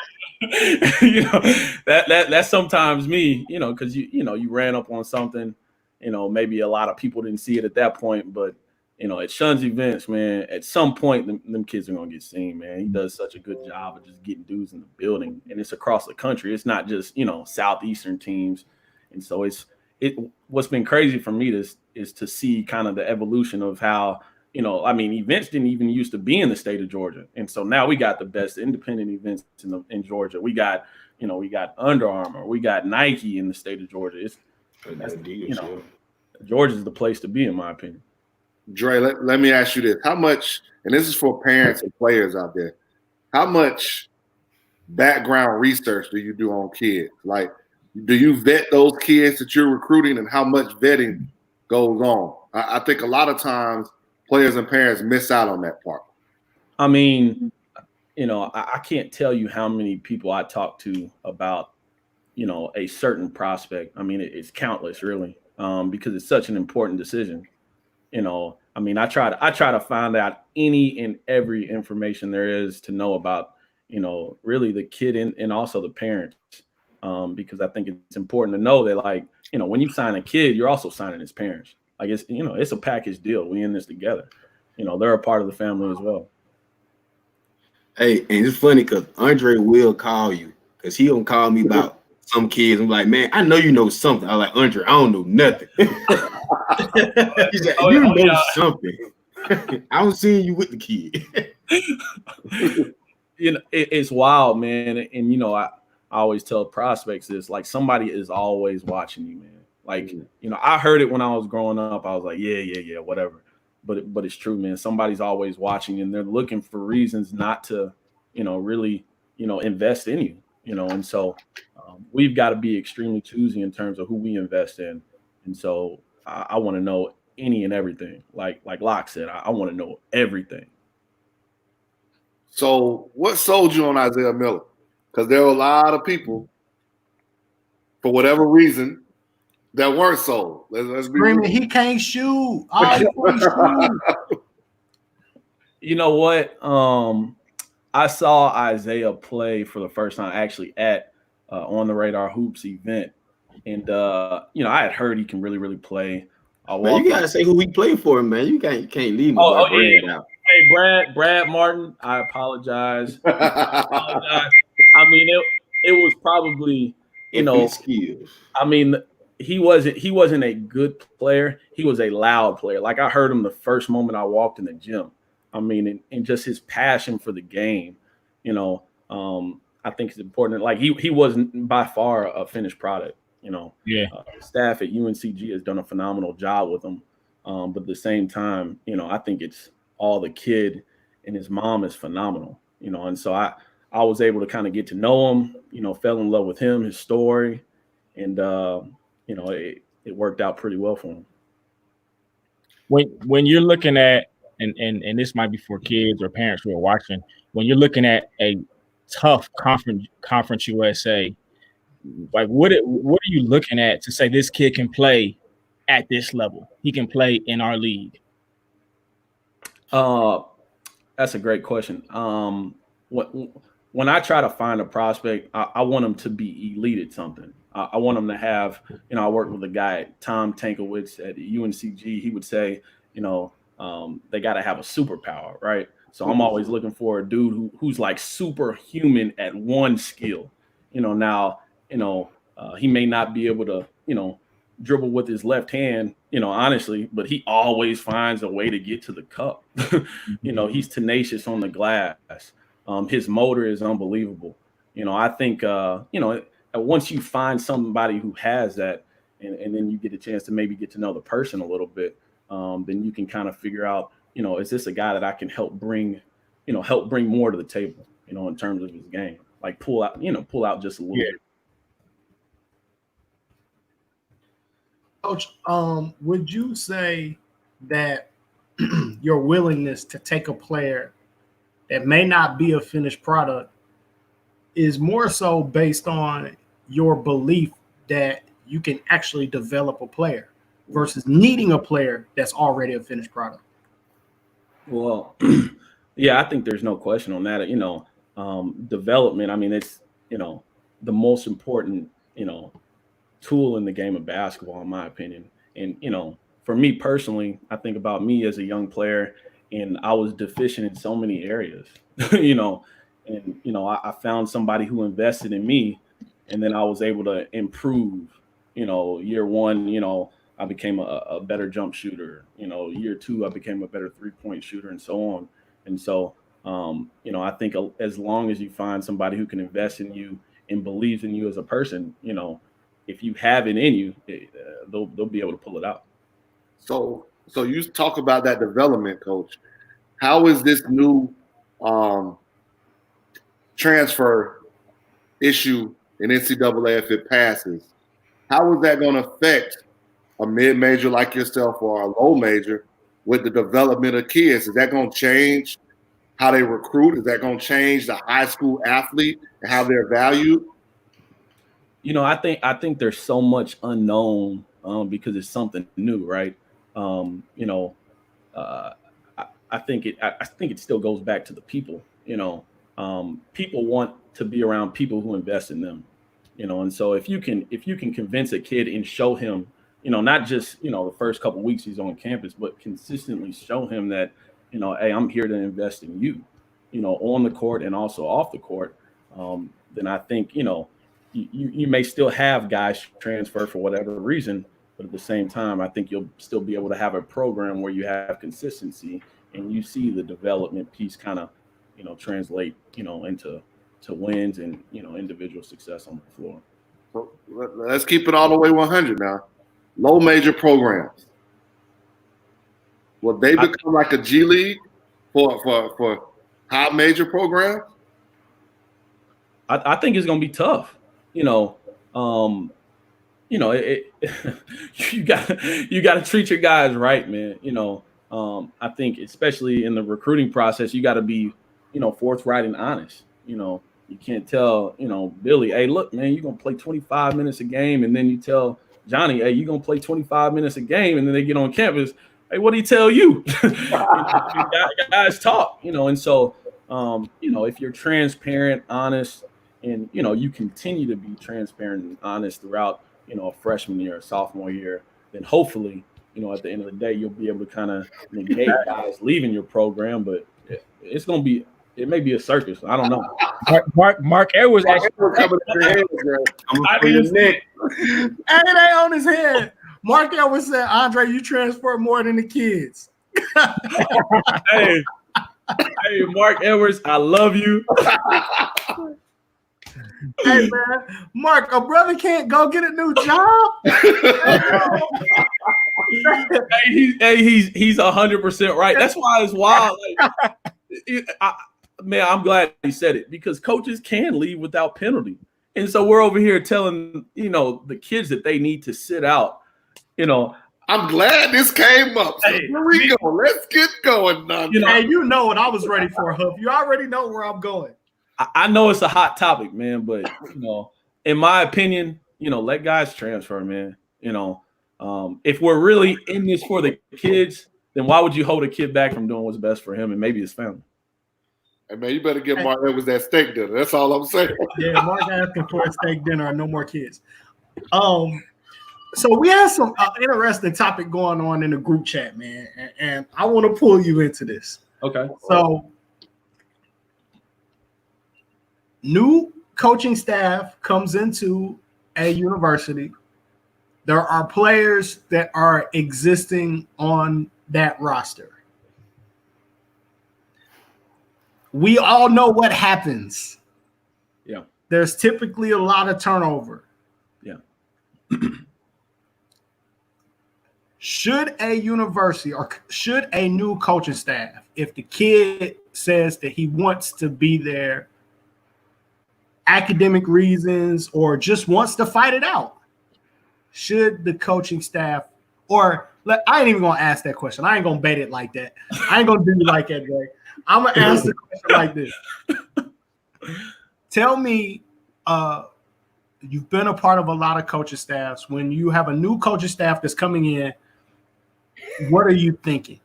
That's sometimes me, because you ran up on something, maybe a lot of people didn't see it at that point, but at Shun's events, man, at some point them kids are gonna get seen, man. He does such a good job of just getting dudes in the building, and it's across the country. It's not just Southeastern teams, and so what's been crazy for me is to see kind of the evolution of how events didn't even used to be in the state of Georgia, and so now we got the best independent events in Georgia. We got Under Armour, we got Nike in the state of Georgia. Georgia's the place to be, in my opinion. Dre, let me ask you this. How much, and this is for parents and players out there, how much background research do you do on kids? Like, do you vet those kids that you're recruiting, and how much vetting goes on? I think a lot of times players and parents miss out on that part. I mean, I can't tell you how many people I talk to about, a certain prospect. I mean, it's countless, really, because it's such an important decision. I try to find out any and every information there is to know about, really the kid and also the parents, because I think it's important to know that, like, when you sign a kid, you're also signing his parents. Like, it's a package deal. We in this together. They're a part of the family as well. Hey, and it's funny because Andre will call you because he don't call me about some kids. I'm like, man, I know you know something. I'm like, Andre, I don't know nothing. He's like, you know something. I don't see you with the kid. It's wild, man. And I always tell prospects this, like, somebody is always watching you, man. Like, I heard it when I was growing up. I was like, yeah, whatever. But it's true, man. Somebody's always watching, and they're looking for reasons not to, really, invest in you, And so we've got to be extremely choosy in terms of who we invest in. And so I want to know any and everything. Like Locke said, I want to know everything. So what sold you on Isaiah Miller? Because there were a lot of people, for whatever reason, that weren't sold. Let's be Screaming, real. he can't shoot. Oh, he can't shoot. You know what? I saw Isaiah play for the first time actually at On the Radar Hoops event, and I had heard he can really, really play. Man, you gotta say who we play for, man. You can't leave my boy Brad out. Hey, Brad Martin, I apologize. I mean, it was probably, skills. I mean, he wasn't a good player. He was a loud player. Like I heard him the first moment I walked in the gym. I mean, and just his passion for the game, I think it's important. Like he wasn't by far a finished product. Staff at UNCG has done a phenomenal job with him. But at the same time, I think it's all the kid and his mom is phenomenal. And so I was able to kind of get to know him. Fell in love with him, his story, and it worked out pretty well for him. When you're looking at and this might be for kids or parents who are watching, when you're looking at a tough conference USA, like what are you looking at to say this kid can play at this level? He can play in our league. That's a great question. When I try to find a prospect, I want them to be elite at something. I want them to have, I worked with a guy, Tom Tankowitz at UNCG. He would say, they got to have a superpower, right? So I'm always looking for a dude who's like superhuman at one skill. He may not be able to, dribble with his left hand, honestly, but he always finds a way to get to the cup. He's tenacious on the glass. His motor is unbelievable. I think, once you find somebody who has that, and then you get a chance to maybe get to know the person a little bit, then you can kind of figure out, is this a guy that I can help bring more to the table, in terms of his game, like pull out just a little bit. Coach, would you say that your willingness to take a player that may not be a finished product is more so based on your belief that you can actually develop a player versus needing a player that's already a finished product? Well, yeah, I think there's no question on that. Development, I mean, it's, the most important, tool in the game of basketball, in my opinion. And, for me personally, I think about me as a young player, and I was deficient in so many areas, I found somebody who invested in me, and then I was able to improve. Year one, I became a better jump shooter. Year two, I became a better 3-point shooter, and so on. And so, I think as long as you find somebody who can invest in you and believes in you as a person, if you have it in you, they'll be able to pull it out. So you talk about that development, Coach. How is this new transfer issue in NCAA, if it passes, how is that going to affect a mid-major like yourself or a low major with the development of kids? Is that going to change how they recruit? Is that going to change the high school athlete and how they're valued? I think there's so much unknown because it's something new, right? I think it still goes back to the people. People want to be around people who invest in them. And so if you can convince a kid and show him, not just the first couple of weeks he's on campus, but consistently show him that, hey, I'm here to invest in you, on the court and also off the court, then I think you may still have guys transfer for whatever reason, but at the same time, I think you'll still be able to have a program where you have consistency and you see the development piece kind of, translate, into wins and, individual success on the floor. So let's keep it all the way 100 now. Low major programs. Will they become like a G League for high major programs? I think it's going to be tough. You got to treat your guys right, man. I think especially in the recruiting process, you got to be, forthright and honest. You can't tell, Billy, hey, look, man, you're going to play 25 minutes a game. And then you tell Johnny, hey, you gonna play 25 minutes a game, and then they get on campus. Hey, what do he tell you? Guys talk, and so if you're transparent, honest, and you continue to be transparent and honest throughout a freshman year, a sophomore year, then hopefully at the end of the day you'll be able to kind of negate guys leaving your program. But it may be a circus. I don't know. Mark Edwards actually coming to your head, bro. Hey, it ain't on his head. Mark Edwards said, Andre, you transfer more than the kids. Hey, Mark Edwards, I love you. Hey, man, Mark, a brother can't go get a new job. He's 100% right. That's why it's wild. Man, I'm glad he said it, because coaches can leave without penalty. And so we're over here telling, the kids that they need to sit out, I'm glad this came up. So here we go. Let's get going, Don. Hey, you know what I was ready for, Huff. You already know where I'm going. I know it's a hot topic, man, but, in my opinion, let guys transfer, man. If we're really in this for the kids, then why would you hold a kid back from doing what's best for him and maybe his family? Hey, man, you better give Mark Edwards that steak dinner. That's all I'm saying. Yeah, Mark asking for a steak dinner and no more kids. So we have some interesting topic going on in the group chat, man, and I want to pull you into this. Okay. So, new coaching staff comes into a university. There are players that are existing on that roster. We all know what happens. Yeah. There's typically a lot of turnover. Yeah. Should a university or should a new coaching staff, if the kid says that he wants to be there, academic reasons, or just wants to fight it out, should the coaching staff, I ain't even gonna ask that question. I ain't gonna bait it like that. I ain't gonna do you like that, Greg. I'm gonna ask the question like this. Tell me, you've been a part of a lot of coaching staffs. When you have a new coaching staff that's coming in, what are you thinking?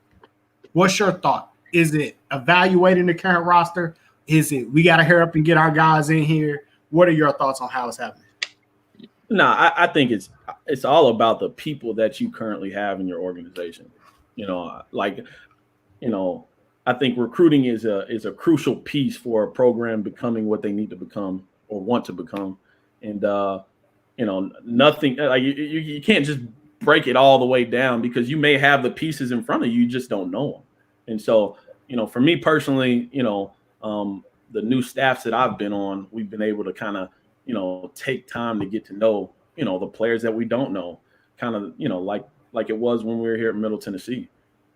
What's your thought? Is it evaluating the current roster? Is it we got to hurry up and get our guys in here? What are your thoughts on how it's happening? No, I think it's all about the people that you currently have in your organization. I think recruiting is a crucial piece for a program becoming what they need to become or want to become. And nothing like you can't just break it all the way down, because you may have the pieces in front of you, you just don't know them. And so, for me personally, the new staffs that I've been on, we've been able to kind of, take time to get to know, the players that we don't know, kind of, like it was when we were here at Middle Tennessee.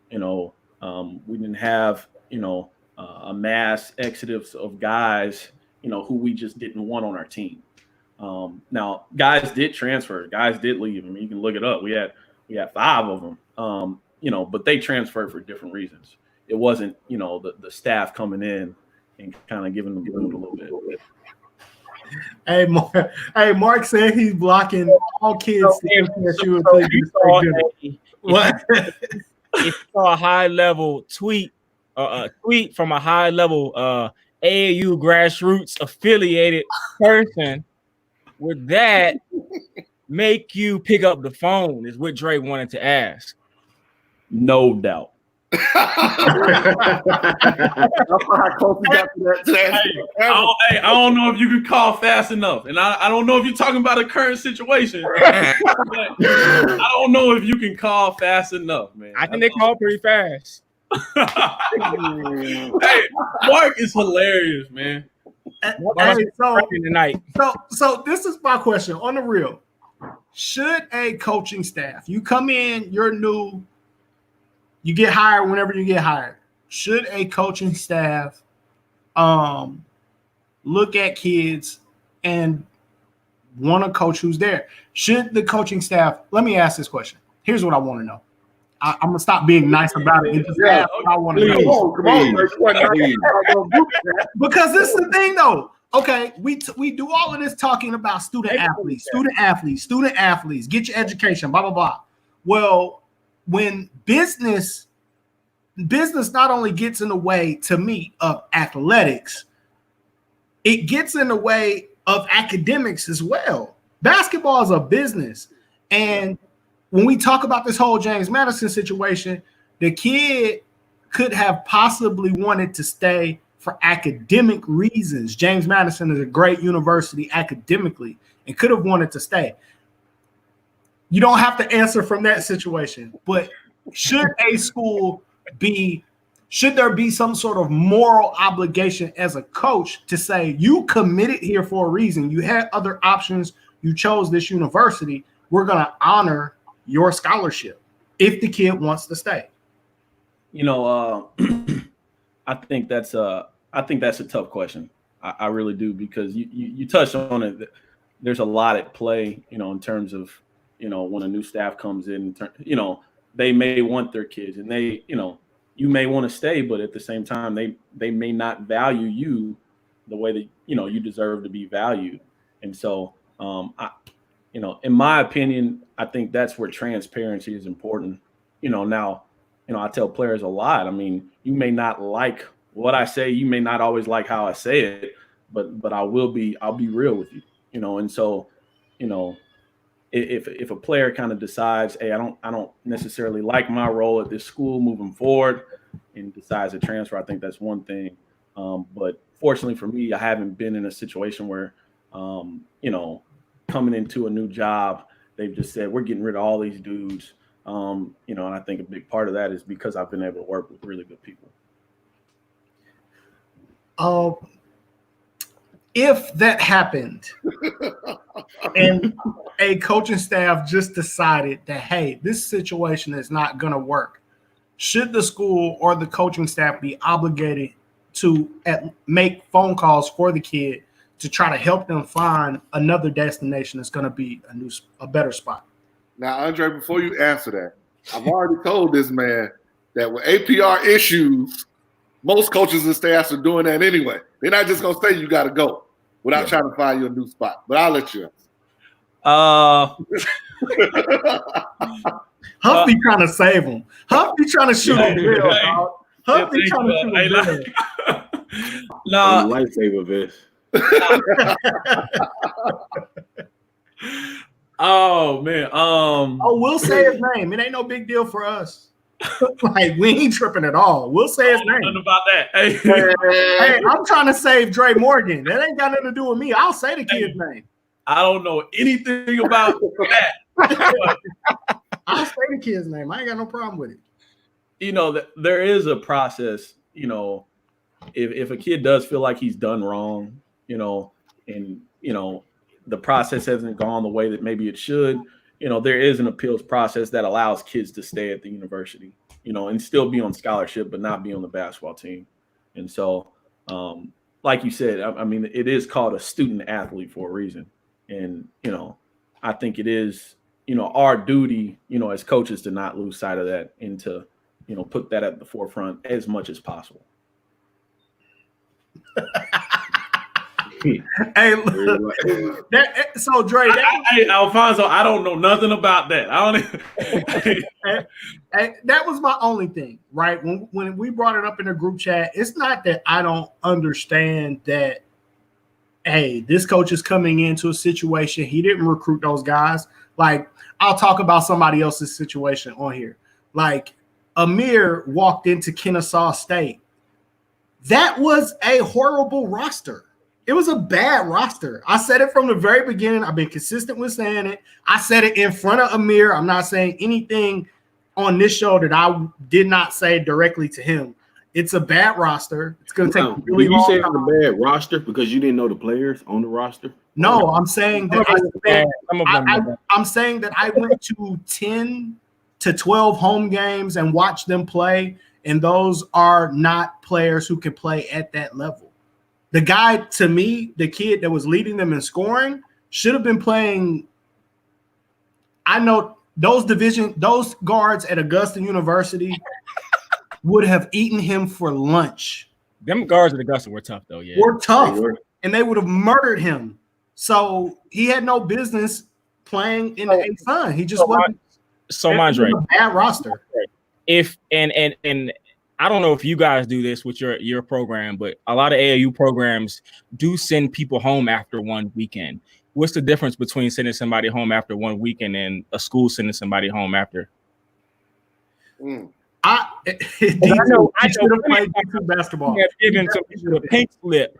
We didn't have, a mass exodus of guys, who we just didn't want on our team. Now, guys did transfer, guys did leave. I mean, you can look it up. We had 5 of them, but they transferred for different reasons. It wasn't, the staff coming in and kind of giving them a little bit. Hey, Mark said he's blocking all kids. What? It's a high level tweet, a tweet from a high level AAU grassroots affiliated person. Would that make you pick up the phone? Is what Dre wanted to ask. No doubt. I don't know if you can call fast enough, and I don't know if you're talking about a current situation. I don't know if you can call fast enough, man. I think they call pretty fast. Hey, Mark is hilarious, man. So this is my question on the real. Should a coaching staff, you come in, you're new, you get hired whenever you get hired. Should a coaching staff look at kids and want to coach who's there? Should the coaching staff, let me ask this question. Here's what I want to know. I'm going to stop being nice about it and just ask what I want to know. Come on. Because this is the thing, though. Okay, we do all of this talking about student athletes. Get your education, blah blah blah. Well, when business not only gets in the way to me of athletics, it gets in the way of academics as well. Basketball is a business, and when we talk about this whole James Madison situation, the kid could have possibly wanted to stay for academic reasons. James Madison is a great university academically and could have wanted to stay. You don't have to answer from that situation, but should there be some sort of moral obligation as a coach to say, you committed here for a reason, you had other options, you chose this university, we're going to honor your scholarship if the kid wants to stay? I think that's a tough question. I really do, because you touched on it. There's a lot at play, in terms of, when a new staff comes in, they may want their kids, and they, you may want to stay, but at the same time, they may not value you the way that, you deserve to be valued. And so, in my opinion, I think that's where transparency is important. Now, I tell players a lot. I mean, you may not like what I say, you may not always like how I say it, but I'll be real with you, and so, if a player kind of decides, hey, I don't necessarily like my role at this school moving forward, and decides to transfer, I think that's one thing. But fortunately for me, I haven't been in a situation where, coming into a new job, they've just said, we're getting rid of all these dudes. And I think a big part of that is because I've been able to work with really good people. If that happened and a coaching staff just decided that, hey, this situation is not going to work, should the school or the coaching staff be obligated to make phone calls for the kid to try to help them find another destination that's going to be a better spot? Now, Andre, before you answer that, I've already told this man that with APR issues, most coaches and staffs are doing that anyway. They're not just going to say you got to go without trying to find you a new spot. But I'll let you answer. Huff be trying to save him. Huff be trying to shoot him real, dog. Huff be trying to shoot him real. No. Lifesaver vest. Oh man. We'll say his name. It ain't no big deal for us. Like, we ain't tripping at all. We'll say his name. Nothing about that. Hey, I'm trying to save Dre Morgan. That ain't got nothing to do with me. I'll say the kid's name. I don't know anything about that. I'll say the kid's name. I ain't got no problem with it. There is a process, if a kid does feel like he's done wrong, and the process hasn't gone the way that maybe it should, there is an appeals process that allows kids to stay at the university, and still be on scholarship, but not be on the basketball team. And so, like you said, I mean, it is called a student athlete for a reason. And, I think it is, our duty, as coaches, to not lose sight of that and to, put that at the forefront as much as possible. Hey, look, so Dre, Alfonso, I don't know nothing about that. That was my only thing, right? When we brought it up in the group chat, it's not that I don't understand that, hey, this coach is coming into a situation, he didn't recruit those guys. Like, I'll talk about somebody else's situation on here. Like, Amir walked into Kennesaw State. That was a horrible roster. It was a bad roster. I said it from the very beginning. I've been consistent with saying it. I said it in front of Amir. I'm not saying anything on this show that I did not say directly to him. It's a bad roster. It's going to take a really long time. Did you say it's a bad roster because you didn't know the players on the roster? No, I'm saying that I'm saying that I went to 10 to 12 home games and watched them play, and those are not players who can play at that level. The guy, to me, the kid that was leading them in scoring, should have been playing. I know those guards at Augusta University would have eaten him for lunch. Them guards at Augusta were tough, though. Yeah, We're tough. and they would have murdered him. So he had no business playing in the A-Sun. He just wasn't. So Mondre, a bad roster. If and I don't know if you guys do this with your program, but a lot of AAU programs do send people home after one weekend. What's the difference between sending somebody home after one weekend and a school sending somebody home after? I know should have played basketball. Giving some people a pink slip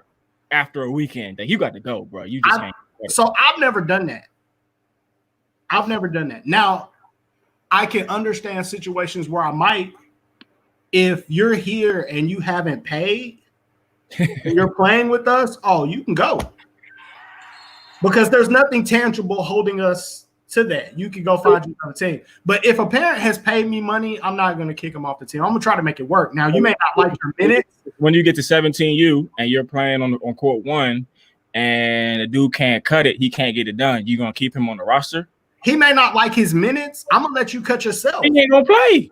after a weekend. That you got to go, bro. You just can't. So I've never done that. Now, I can understand situations where I might, if you're here and you haven't paid, and you're playing with us, you can go. Because there's nothing tangible holding us to that. You can go find you another team. But if a parent has paid me money, I'm not going to kick them off the team. I'm going to try to make it work. Now, you may not like your minutes. When you get to 17U and you're playing on court 1 and a dude can't cut it, he can't get it done, you going to keep him on the roster? He may not like his minutes. I'm going to let you cut yourself. He ain't going to play.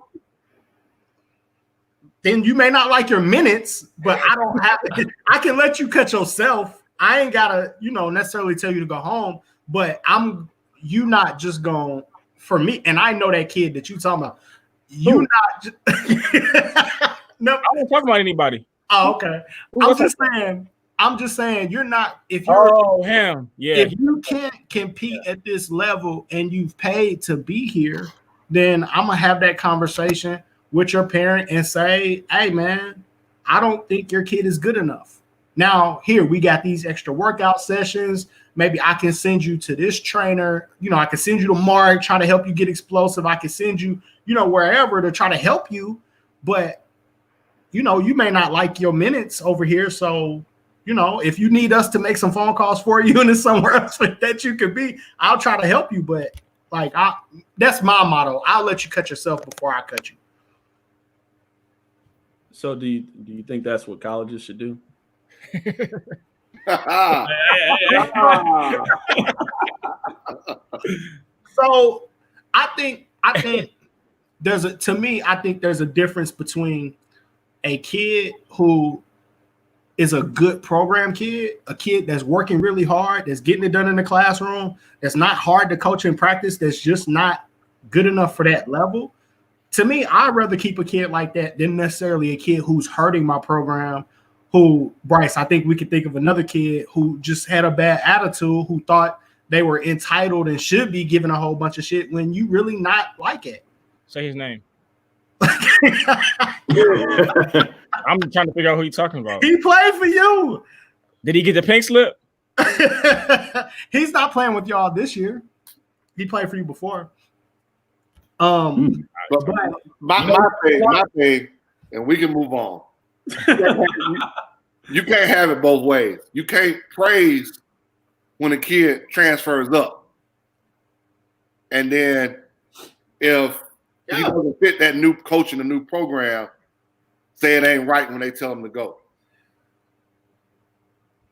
Then you may not like your minutes, but I can let you cut yourself. I ain't gotta, necessarily tell you to go home, but you not just going for me. And I know that kid that you talking about. You not just, no, I don't talk about anybody. Oh, okay. I'm just saying you're not, if you can't compete at this level and you've paid to be here, then I'm gonna have that conversation with your parent and say, hey man, I don't think your kid is good enough. Now, here we got these extra workout sessions. Maybe I can send you to this trainer. I can send you to Mark, try to help you get explosive. I can send you, wherever to try to help you. But, you may not like your minutes over here. So, if you need us to make some phone calls for you and it's somewhere else that you could be, I'll try to help you. But that's my motto. I'll let you cut yourself before I cut you. So do you think that's what colleges should do? So I think there's a difference between a kid who is a good program kid, a kid that's working really hard, that's getting it done in the classroom, that's not hard to coach and practice, that's just not good enough for that level. To me, I'd rather keep a kid like that than necessarily a kid who's hurting my program. Bryce, I think we could think of another kid who just had a bad attitude, who thought they were entitled and should be given a whole bunch of shit when you really not like it. Say his name. I'm trying to figure out who you're talking about. He played for you. Did he get the pink slip? He's not playing with y'all this year. He played for you before. But my thing, and we can move on. You can't have it both ways. You can't praise when a kid transfers up, and then if he doesn't fit that new coach in the new program, say it ain't right when they tell him to go.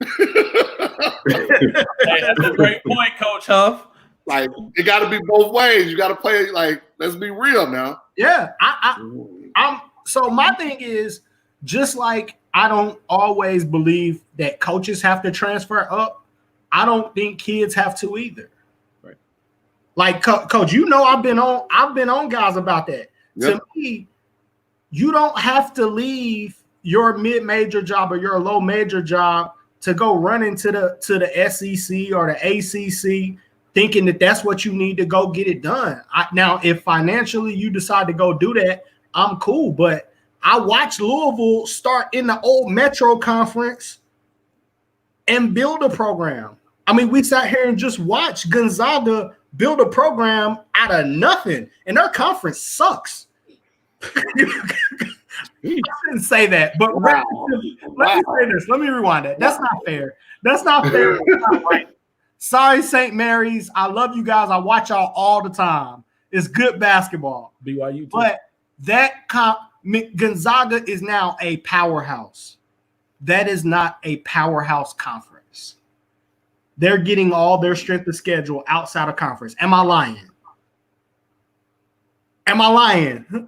Hey, that's a great point, Coach Huff. Like, it got to be both ways. You got to play let's be real now. Yeah, I'm. So my thing is, just like I don't always believe that coaches have to transfer up, I don't think kids have to either. Right. Like, Coach, I've been on guys about that. Yep. To me, you don't have to leave your mid-major job or your low-major job to go run into the SEC or the ACC thinking that that's what you need to go get it done. Now, if financially you decide to go do that, I'm cool. But I watched Louisville start in the old Metro Conference and build a program. I mean, we sat here and just watched Gonzaga build a program out of nothing, and their conference sucks. I didn't say that, but let me say this. Let me rewind that. That's not fair. That's not fair. That's not right. Sorry, St. Mary's. I love you guys. I watch y'all all the time. It's good basketball. BYU too. But Gonzaga is now a powerhouse. That is not a powerhouse conference. They're getting all their strength of schedule outside of conference. Am I lying? Am I lying?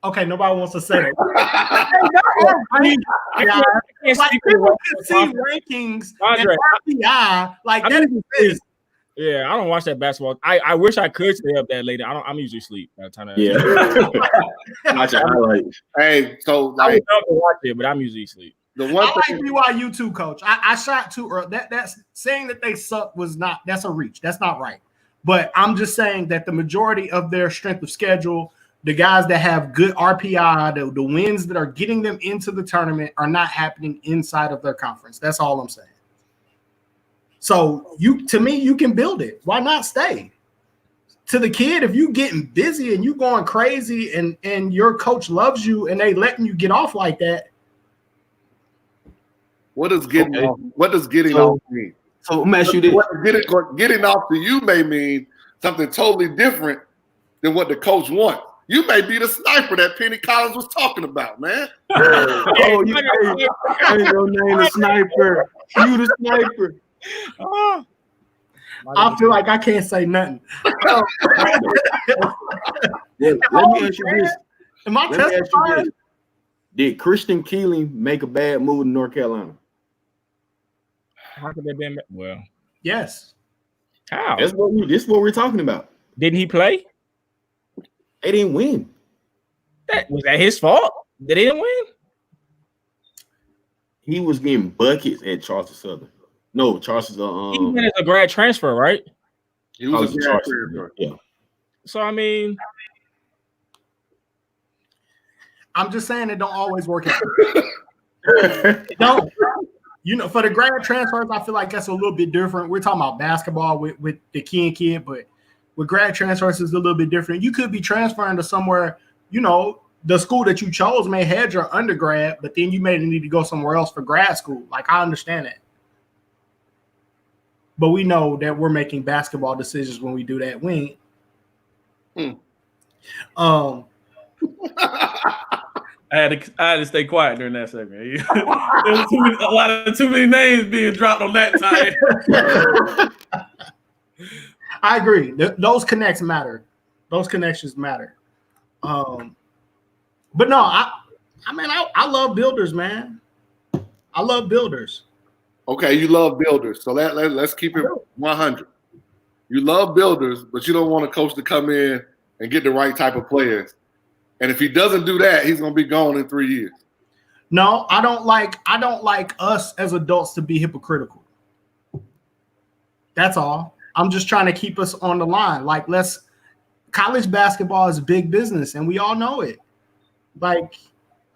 Okay, nobody wants to say that. Like people can see rankings and RPI, like that exists. Yeah, I don't watch that basketball. I wish I could stay up that late. I'm usually asleep by the time that. Yeah. Watch a highlight. Hey, so I would like love to watch it, but I'm usually asleep. the one I thing, like BYU too, coach. I shot too early. That's saying that they suck was not. That's a reach. That's not right. But I'm just saying that the majority of their strength of schedule, the guys that have good RPI, the wins that are getting them into the tournament are not happening inside of their conference. That's all I'm saying. So to me, you can build it. Why not stay? To the kid, if you getting busy and you going crazy and your coach loves you and they letting you get off like that. what does getting Okay. off? What does getting So- off mean? So I'm ask you this. What getting off to you may mean something totally different than what the coach wants. You may be the sniper that Penny Collins was talking about, man. Oh, you ain't your name the sniper. You the sniper. I feel like I can't say nothing. Yeah, let me ask you this. Am I Let me ask you testifying? this. Did Christian Keeling make a bad move in North Carolina? How could that be? Well, Yes. how? This is what we're talking about. Didn't he play? They didn't win. Was that his fault? They didn't win? He was getting buckets at Charleston Southern. No, Charleston. He went as a grad transfer, right? He was a Charleston, grad Charleston. transfer. Yeah. So I mean, I'm just saying it don't always work out. It don't. You know, for the grad transfers, I feel like that's a little bit different. We're talking about basketball with the kid, but with grad transfers, it's a little bit different. You could be transferring to somewhere, you know, the school that you chose may had your undergrad, but then you may need to go somewhere else for grad school. Like, I understand that. But we know that we're making basketball decisions when we do that. We ain't. I had to stay quiet during that segment. There was too many names being dropped on that time. I agree. Those connects matter. Those connections matter. But no, I love builders, man. I love builders. Okay, you love builders, so let's keep it 100. You love builders, but you don't want a coach to come in and get the right type of players. And if he doesn't do that, he's gonna be gone in 3 years. No, I don't like us as adults to be hypocritical. That's all. I'm just trying to keep us on the line. Like, college basketball is big business, and we all know it. Like,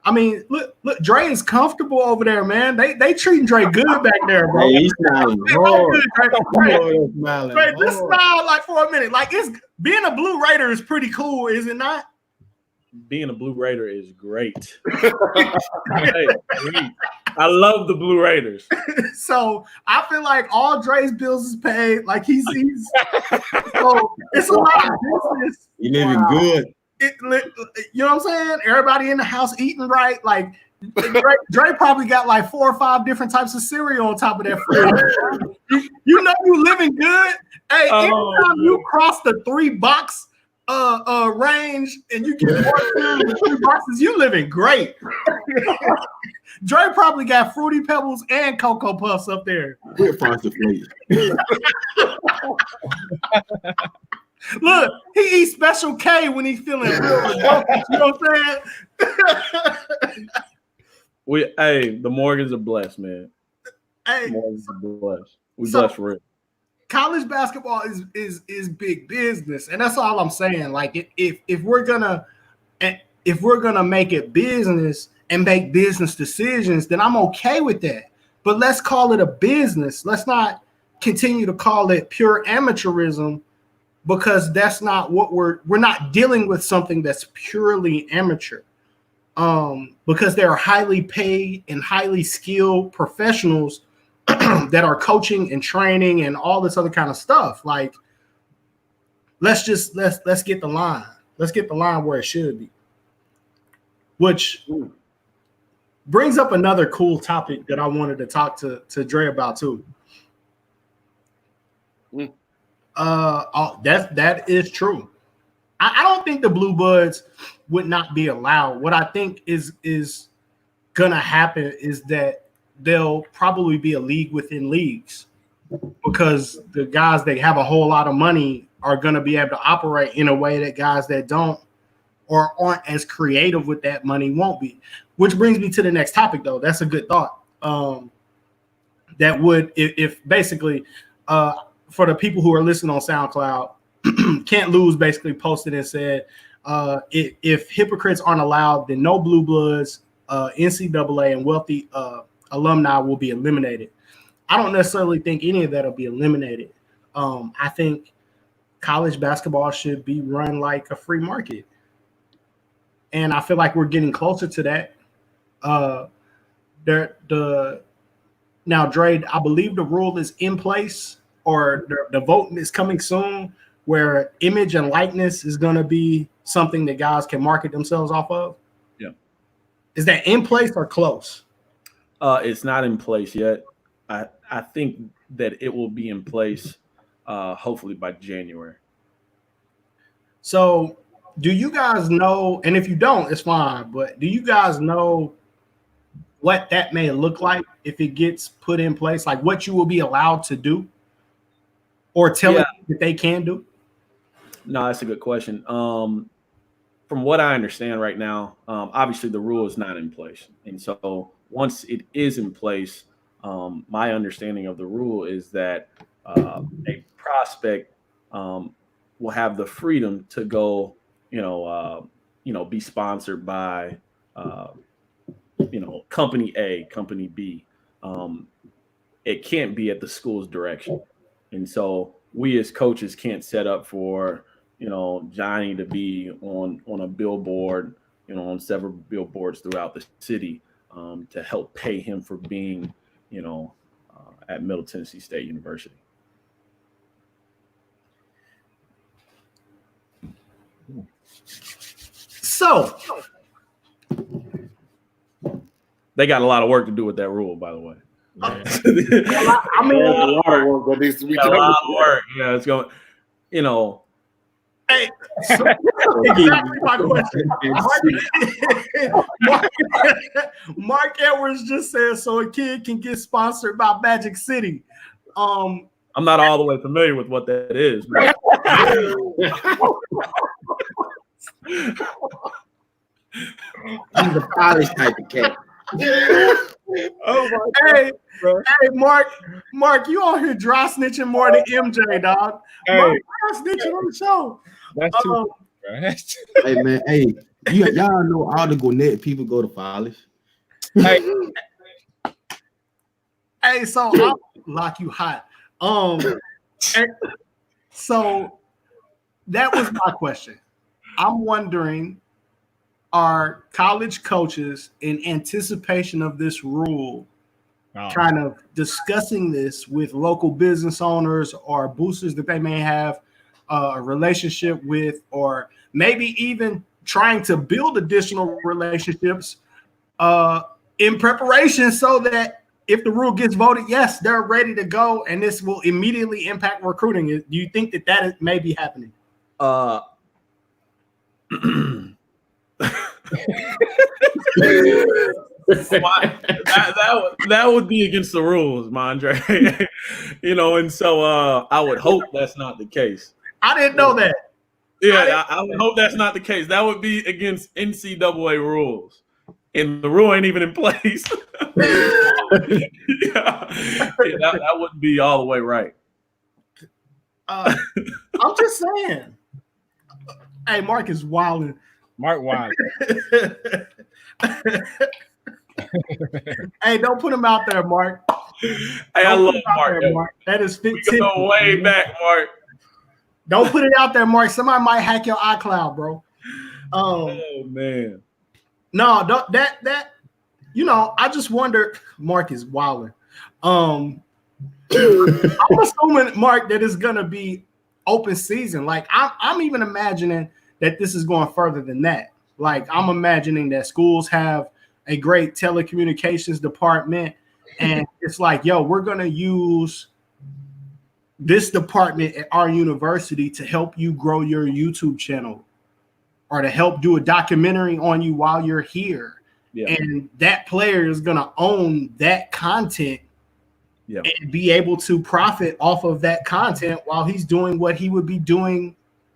I mean, look, Dre is comfortable over there, man. They treating Dre good back there, bro. Hey, he's smiling hard. Dre, let's smile like for a minute. Like, it's being a Blue Raider is pretty cool, is it not? Being a Blue Raider is great. Hey, I love the Blue Raiders. So I feel like all Dre's bills is paid. Like he's so it's a lot of business. You living good. You know what I'm saying? Everybody in the house eating right. Like Dre probably got like 4 or 5 different types of cereal on top of that fridge. You know you living good. Hey, anytime you cross the 3-box range and you get more than 3 boxes, you living great. Dre probably got Fruity Pebbles and Cocoa Puffs up there. We're Frosted Flakes. Look, he eats Special K when he's feeling real. You know what I'm saying? The Morgans are blessed, man. Hey, The Morgans are blessed. We so- blessed for it. college basketball is big business, and that's all I'm saying. Like, if we're gonna make it business and make business decisions, then I'm okay with that. But let's call it a business. Let's not continue to call it pure amateurism, because that's not what we're not dealing with something that's purely amateur. Because there are highly paid and highly skilled professionals that are coaching and training and all this other kind of stuff. Like, let's get the line. Let's get the line where it should be. Which brings up another cool topic that I wanted to talk to Dre about too. That is true. I don't think the Blue Buds would not be allowed. What I think is gonna happen is that there'll probably be a league within leagues, because the guys that have a whole lot of money are gonna be able to operate in a way that guys that don't or aren't as creative with that money won't be. Which brings me to the next topic, though. That's a good thought. That would, if basically, for the people who are listening on SoundCloud, Can't Lose basically posted and said, if hypocrites aren't allowed, then no blue bloods, NCAA, and wealthy alumni will be eliminated. I don't necessarily think any of that will be eliminated. I think college basketball should be run like a free market. And I feel like we're getting closer to that. Now, Dre, I believe the rule is in place, or the vote is coming soon, where image and likeness is going to be something that guys can market themselves off of. Yeah. Is that in place or close? It's not in place yet. I think that it will be in place hopefully by January. So do you guys know, and if you don't, it's fine, but do you guys know what that may look like if it gets put in place, like what you will be allowed to do or tell them that they can do? No, that's a good question. From what I understand right now, obviously the rule is not in place. And so once it is in place, my understanding of the rule is that a prospect will have the freedom to go, be sponsored by, company A, company B. It can't be at the school's direction. And so we as coaches can't set up for, Johnny to be on a billboard, on several billboards throughout the city to help pay him for being, at Middle Tennessee State University. So they got a lot of work to do with that rule, by the way. I mean, a lot of work that needs to be done. A lot of work. Yeah, it's going, Hey, so exactly my question. Mark Edwards just said so a kid can get sponsored by Magic City. I'm not all the way familiar with what that is. He's a college type of cat. Hey, Mark, you on here dry snitching more than MJ, dog. Hey. Mark dry snitching on the show. That's too. That's too. Hey man, hey, y'all know all the Gwinnett people go to college. Hey, Hey, so I'll lock you hot. So that was my question. I'm wondering, are college coaches in anticipation of this rule kind of discussing this with local business owners or boosters that they may have a relationship with, or maybe even trying to build additional relationships in preparation so that if the rule gets voted yes, they're ready to go and this will immediately impact recruiting? Do you think that may be happening? That would be against the rules, Mondre. And so I would hope that's not the case. I didn't know that. Yeah, I would hope that's not the case. That would be against NCAA rules, and the rule ain't even in place. That wouldn't be all the way right. I'm just saying. Hey, Mark is wilding. Mark Wilder. Hey, don't put him out there, Mark. Hey, I love Mark. That is We go way back, Mark. Don't put it out there, Mark. Somebody might hack your iCloud, bro. Oh man. No, that I just wonder. Mark is wilding. I'm assuming, Mark, that it's gonna be open season. Like I'm even imagining that this is going further than that. Like I'm imagining that schools have a great telecommunications department, and it's like, yo, we're gonna use this department at our university to help you grow your YouTube channel, or to help do a documentary on you while you're here. And that player is going to own that content and be able to profit off of that content while he's doing what he would be doing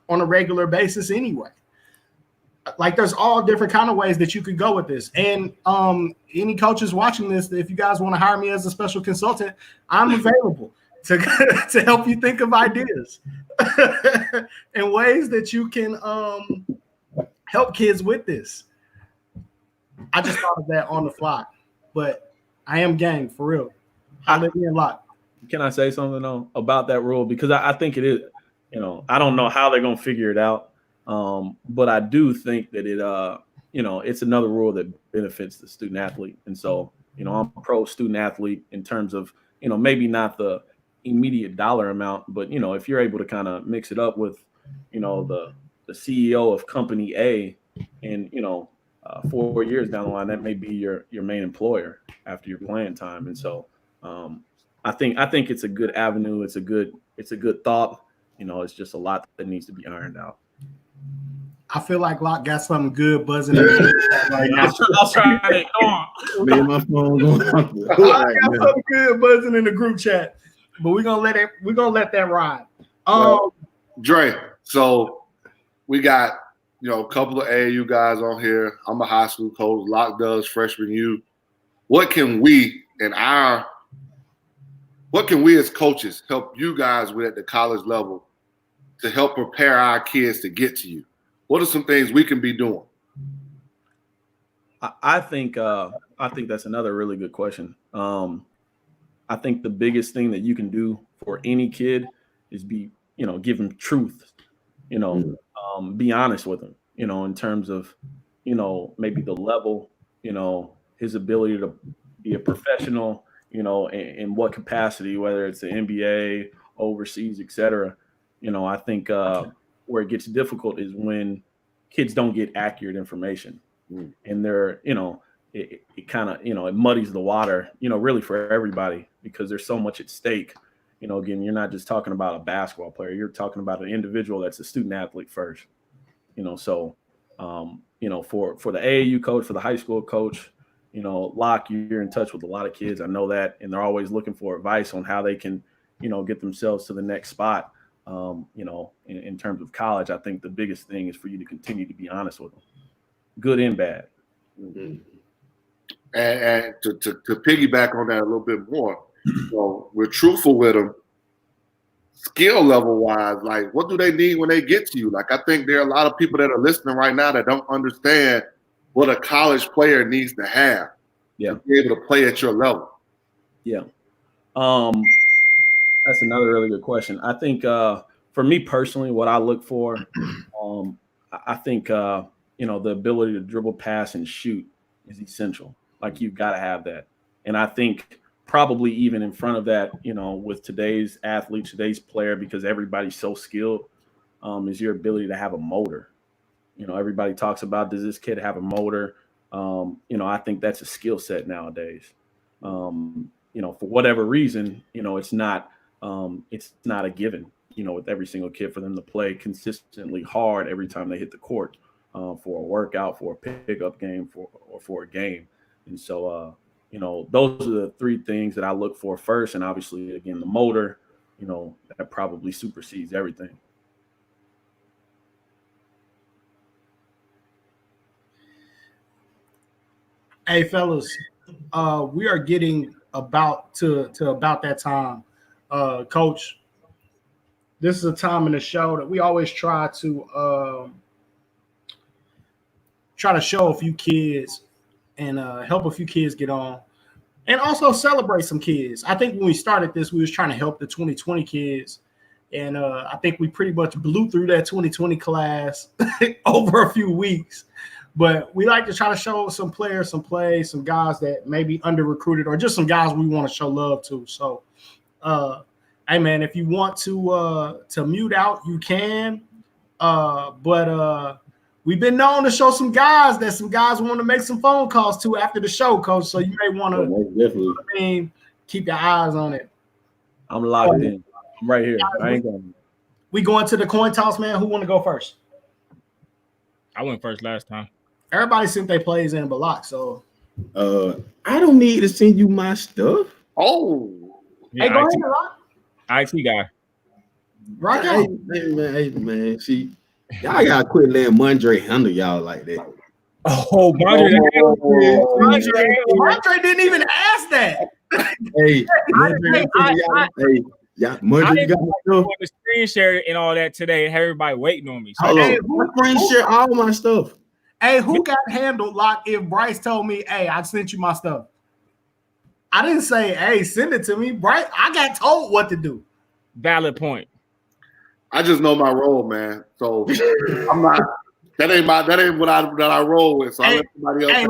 on a regular basis anyway. Like, there's all different kind of ways that you could go with this. And any coaches watching this, if you guys want to hire me as a special consultant, I'm available to help you think of ideas and ways that you can help kids with this. I just thought of that on the fly, but I am game for real. Can I say something though about that rule? Because I think it is, I don't know how they're going to figure it out. But I do think that it's another rule that benefits the student athlete. And so, I'm pro student athlete in terms of, maybe not the immediate dollar amount, but, if you're able to kind of mix it up with, the CEO of company A and, 4 years down the line, that may be your main employer after your playing time. And so, I think it's a good avenue. It's a good thought. It's just a lot that needs to be ironed out. I feel like Locke got something good buzzing in right now. I'll try it. Come on. Man, my phone going off. I got something good buzzing in the group chat, but we're gonna let that ride. Dre, so we got a couple of AAU guys on here. I'm a high school coach. Locke does freshman U. What can we as coaches help you guys with at the college level to help prepare our kids to get to you? What are some things we can be doing? I think that's another really good question. I think the biggest thing that you can do for any kid is give them truth, be honest with them, in terms of, maybe the level, his ability to be a professional, in what capacity, whether it's the NBA, overseas, et cetera. I think where it gets difficult is when kids don't get accurate information and they're, it kind of, it muddies the water, really for everybody because there's so much at stake. Again, you're not just talking about a basketball player, you're talking about an individual that's a student athlete first, so, for the AAU coach, for the high school coach, Locke, you're in touch with a lot of kids. I know that, and they're always looking for advice on how they can, get themselves to the next spot. In terms of college, I think the biggest thing is for you to continue to be honest with them, good and bad. Mm-hmm. And to piggyback on that a little bit more, we're truthful with them, skill level wise. Like, what do they need when they get to you? Like, I think there are a lot of people that are listening right now that don't understand what a college player needs to have to be able to play at your level. Yeah. That's another really good question. I think for me personally, what I look for, I think, the ability to dribble, pass, and shoot is essential. Like, you've got to have that. And I think probably even in front of that, with today's athlete, today's player, because everybody's so skilled, is your ability to have a motor. Everybody talks about, does this kid have a motor? I think that's a skill set nowadays. For whatever reason, it's not a given, with every single kid for them to play consistently hard every time they hit the court, for a workout, for a pickup game, or for a game. And so, those are the three things that I look for first. And obviously, again, the motor, that probably supersedes everything. Hey, fellas, we are getting about to about that time. Coach, this is a time in the show that we always try to show a few kids and help a few kids get on, and also celebrate some kids. I think when we started this, we was trying to help the 2020 kids, and I think we pretty much blew through that 2020 class over a few weeks. But we like to try to show some players, some plays, some guys that may be under-recruited, or just some guys we want to show love to. So, hey, man, if you want to mute out, you can. But we've been known to show some guys want to make some phone calls to after the show, Coach. So you may want to keep your eyes on it. I'm locked in. I'm right here. I ain't going. We going to the coin toss, man. Who want to go first? I went first last time. Everybody sent their plays in but Lock, so I don't need to send you my stuff. Oh, hey, go ahead, Lock. IT guy. Rock Hey, out. man, see, y'all gotta quit letting Mondre handle y'all like that. Oh, Mondre didn't even ask that. Hey, Mondre, Mondre, you got my stuff. the screen share and all that today, and everybody waiting on me. So Hold on, my friend share all my stuff. Hey, who got handled, Lock, if Bryce told me, hey, I sent you my stuff? I didn't say, hey, send it to me. Bryce, I got told what to do. valid point. I just know my role, man. So I'm not. That ain't what I roll with. So I let somebody else.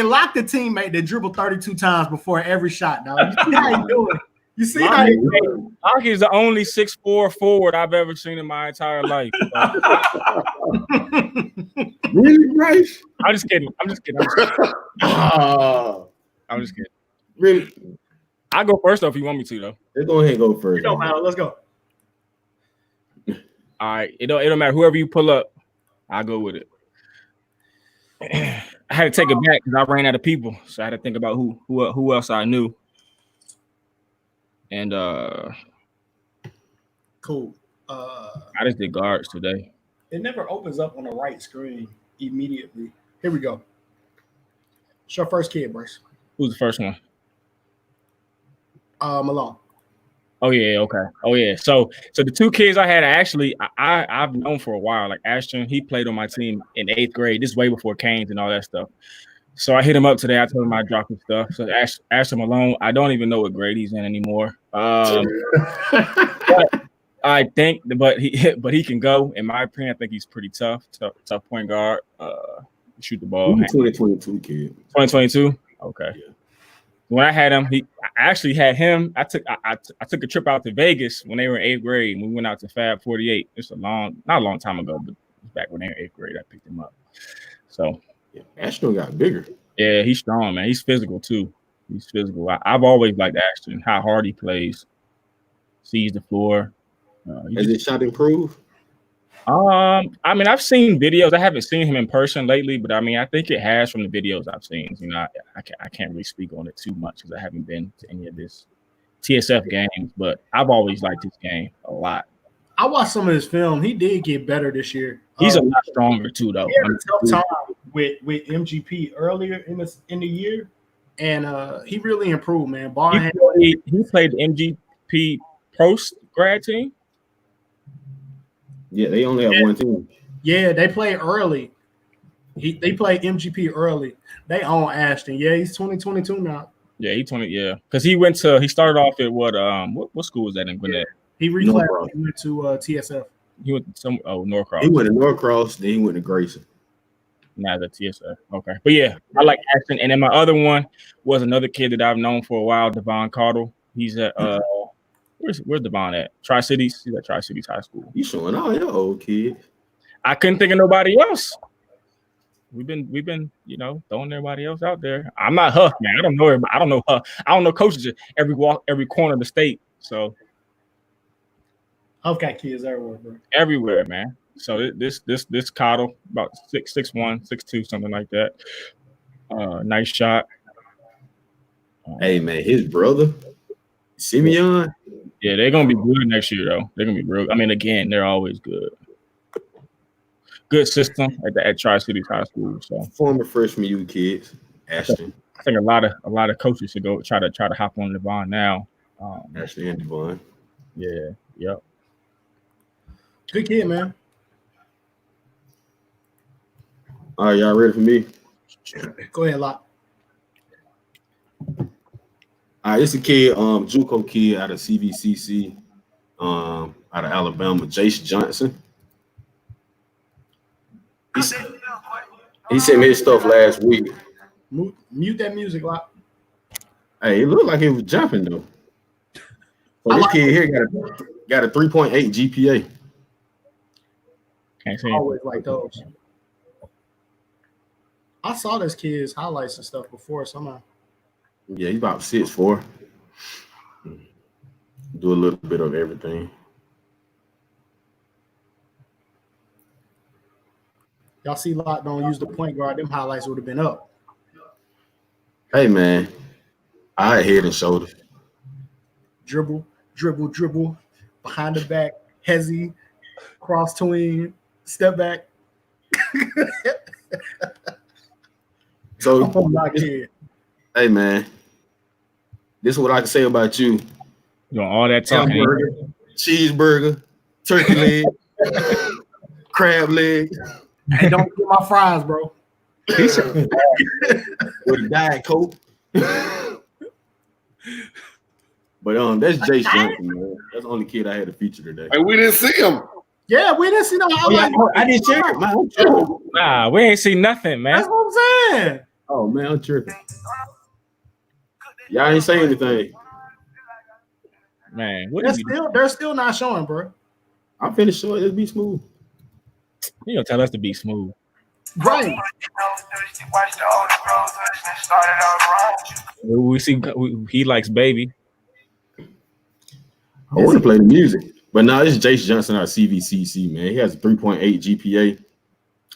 Lock the teammate that dribbled 32 times before every shot, dog. You see how he doing? You see how he doing? Lock is the only 6'4" forward I've ever seen in my entire life. Really, Bryce? I'm just kidding. I'm just kidding. Really? I'll go first though if you want me to though. Let's go ahead and go first. It don't matter. Let's go. All right. It don't matter. Whoever you pull up, I'll go with it. I had to take it back because I ran out of people. So I had to think about who else I knew. And Cool. I just did guards today. It never opens up on the right screen immediately. Here we go. It's your first kid, Bryce. Who's the first one? Malone. Oh yeah, okay. Oh yeah. So the two kids I had I've known for a while. Like Ashton, he played on my team in 8th grade. This is way before Canes and all that stuff. So I hit him up today. I told him I dropped his stuff. So Ashton Malone, I don't even know what grade he's in anymore. But I think, but he can go. In my opinion, I think he's pretty tough point guard. Shoot the ball. 2022 kid. 2022. Okay. Yeah. When I had him, I actually had him. I took a trip out to Vegas when they were in 8th grade, and we went out to Fab 48. It's not a long time ago, but back when they were in 8th grade, I picked him up. So yeah, Ashton got bigger. Yeah, he's strong, man. He's physical too. He's physical. I've always liked Ashton, how hard he plays, sees the floor. Has his shot improved? I mean, I've seen videos. I haven't seen him in person lately, but I mean, I think it has from the videos I've seen. You know, I can't really speak on it too much because I haven't been to any of this TSF games, but I've always liked his game a lot. I watched some of his film. He did get better this year. He's a lot stronger too, though. He had a tough time with MGP earlier in the year, and he really improved, man. He played the MGP post grad team. Yeah, they only have one team. Yeah, they play early. They play MGP early. They own Ashton. Yeah, he's 2022 now. Yeah, he's 20. Yeah, because he started off at what school was that in Gwinnett? He reclassed. He went to TSF. He went to Norcross. He went to Norcross, then he went to Grayson. Nah, the TSF. Okay, but yeah, I like Ashton. And then my other one was another kid that I've known for a while, Devon Cardle. He's at where's Devon at? Tri-Cities. He's at Tri-Cities High School. You showing all your old kids. I couldn't think of nobody else. We've been throwing everybody else out there. I'm not Huff, man. I don't know everybody. I don't know Huff. I don't know coaches at every corner of the state. So Huff got kids everywhere, bro. Everywhere, man. So this Cottle, about 6'1", 6'2", something like that. Nice shot. Hey man, his brother, Simeon. Yeah, they're gonna be good next year, though. They're gonna be real. I mean, again, they're always good. Good system at Tri-Cities High School. So former freshman U kids, Ashton. I think a lot of coaches should go try to hop on Devon now. Ashton and Devon. Yeah. Yep. Good kid, man. All right, y'all ready for me? Go ahead, Locke. All right, it's a kid, JUCO kid out of CVCC, out of Alabama, Jace Johnson. He sent me his stuff last week. Mute that music, Locke. Hey, it looked like it was jumping though. So this kid here got a 3.8 GPA. Can't see. Always like those. I saw this kid's highlights and stuff before somehow. Yeah, he's about 6'4". Do a little bit of everything. Y'all see Lock don't use the point guard, them highlights would have been up. Hey man, I had head and shoulders. Dribble, dribble, dribble, behind the back, hezzy, cross tween, step back. So, Oh my kid. hey man, this is what I can say about you. You know, all that talking. Hamburger, cheeseburger, turkey leg, crab leg, Hey, don't get my fries, bro. with a Diet Coke. But that's Jace Johnson, man. That's the only kid I had to feature today. And we didn't see him. Yeah, we didn't see no highlights. I didn't check it, man. I'm tripping. Nah, we ain't seen nothing, man. That's what I'm saying. Oh man, I'm tripping. Y'all ain't saying anything. Man, what is They're still not showing, bro. I'm finished short. It'll be smooth. you gonna tell us to be smooth? Right. We see he likes baby. I want to play the music, but now it's Jace Johnson out of CVCC, man. He has a 3.8 GPA,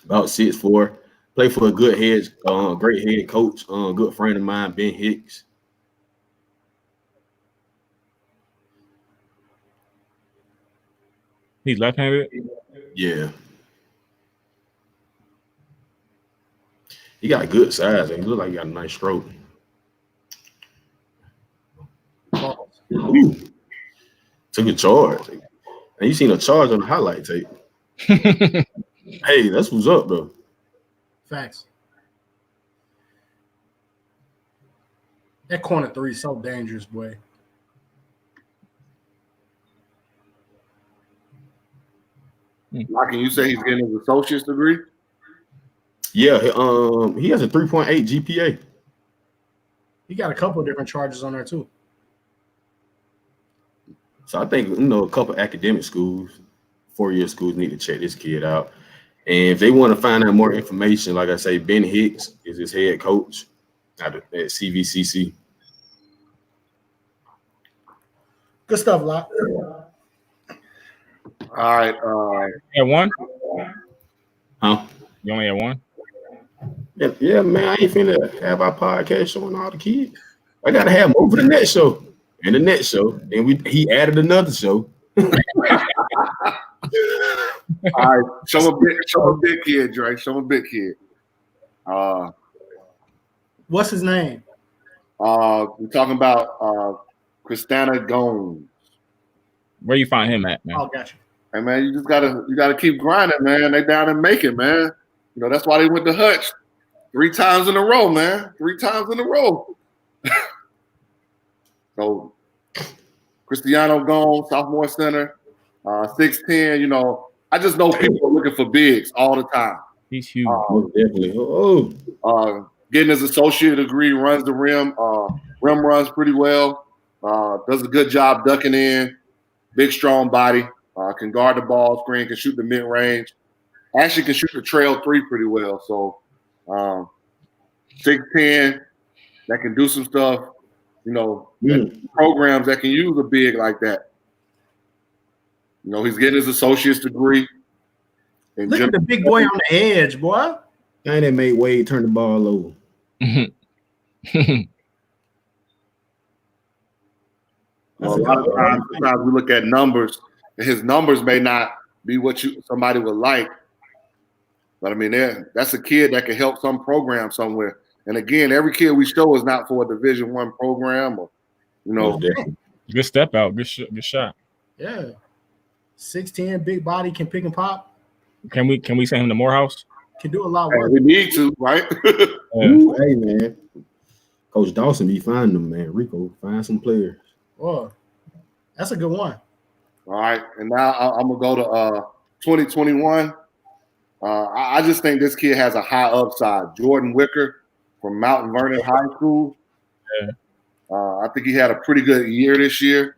about 6'4". Play for a good great head coach, good friend of mine, Ben Hicks. He's left-handed. Yeah. He got a good size. And he look like he got a nice stroke. Ooh. Took a charge. And you seen a charge on the highlight tape. Hey, that's what's up, though. Facts. That corner three is so dangerous, boy. Like, can you say he's getting his associate's degree? Yeah, he has a 3.8 GPA. He got a couple of different charges on there too. So I think a couple academic schools, 4-year schools need to check this kid out. And if they want to find out more information, like I say, Ben Hicks is his head coach at CVCC. Good stuff, Locke. All right. At one? Huh? You only had one? Yeah, man, I ain't finna have our podcast showing all the kids. I gotta have them over the net show and the net show. And he added another show. All right. Show a big kid, Dre. Show a big kid. What's his name? We're talking about Christina Gomes. Where you find him at, man? Oh, gotcha. Hey man, you gotta keep grinding, man. They down and make it, man. You know, that's why they went to Hutch 3 times in a row, man. 3 times in a row. So Cristiano Gomes, sophomore center, 6'10", you know. I just know people are looking for bigs all the time. He's huge. Definitely. Getting his associate degree, runs the rim. Rim runs pretty well. Does a good job ducking in. Big, strong body. Can guard the ball screen, can shoot the mid-range. Actually can shoot the trail 3 pretty well. So 6'10", that can do some stuff. You know, programs that can use a big like that. You know, he's getting his associate's degree. Look at the big boy on the edge, boy. And that made Wade turn the ball over. A lot of times, sometimes we look at numbers, and his numbers may not be what somebody would like. But I mean, that's a kid that can help some program somewhere. And again, every kid we show is not for a Division I program, or Good step out, good shot. Yeah, 6'10", big body, can pick and pop. Can we send him to Morehouse? Can do a lot of work. We need to, right? Ooh, hey man, Coach Dawson be finding them, man. Rico, find some players. Oh, that's a good one. All right, and now I'm gonna go to 2021. I just think this kid has a high upside. Jordan Wicker from Mountain Vernon High School. Yeah. I think he had a pretty good year this year.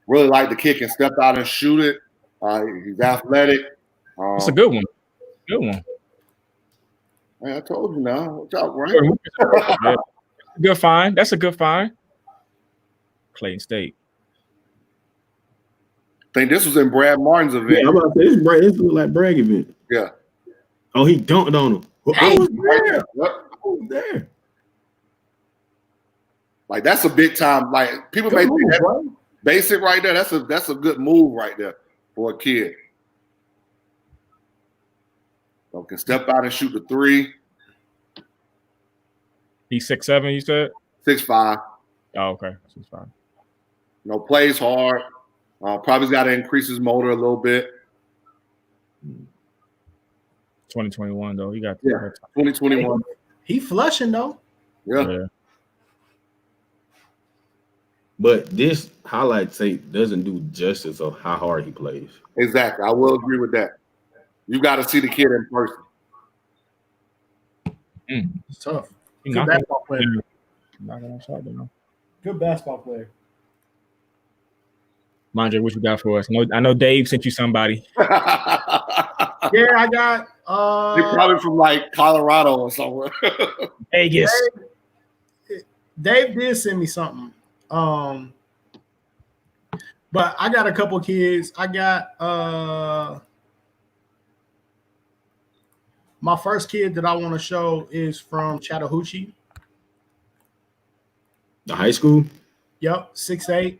Really like the kick and step out and shoot it. He's athletic. It's a good one. Good one. Man, I told you now. Watch out, right? Good find. That's a good find. Clayton State. I think this was in Brad Martin's event. Yeah, I'm about to say this look like Bragg event. Yeah, Oh, he dunked on him. I was there. Yep. I was there. Like that's a big time. Like people may think that's basic right there. That's a good move right there for a kid. So can step out and shoot the three. He's 6'7", you said? 6'5". Oh, okay. 6'5". Plays hard. Probably got to increase his motor a little bit. 2021 though. He got 2021. He flushing though. Yeah. But this highlight tape doesn't do justice of how hard he plays. Exactly. I will agree with that. You got to see the kid in person. It's tough. Good basketball player. Good basketball player. Mondre, what you got for us? I know Dave sent you somebody. Yeah, I got You're probably from like Colorado or somewhere. Vegas. Dave did send me something. But I got a couple kids. I got my first kid that I want to show is from Chattahoochee. The high school? Yep, 6'8".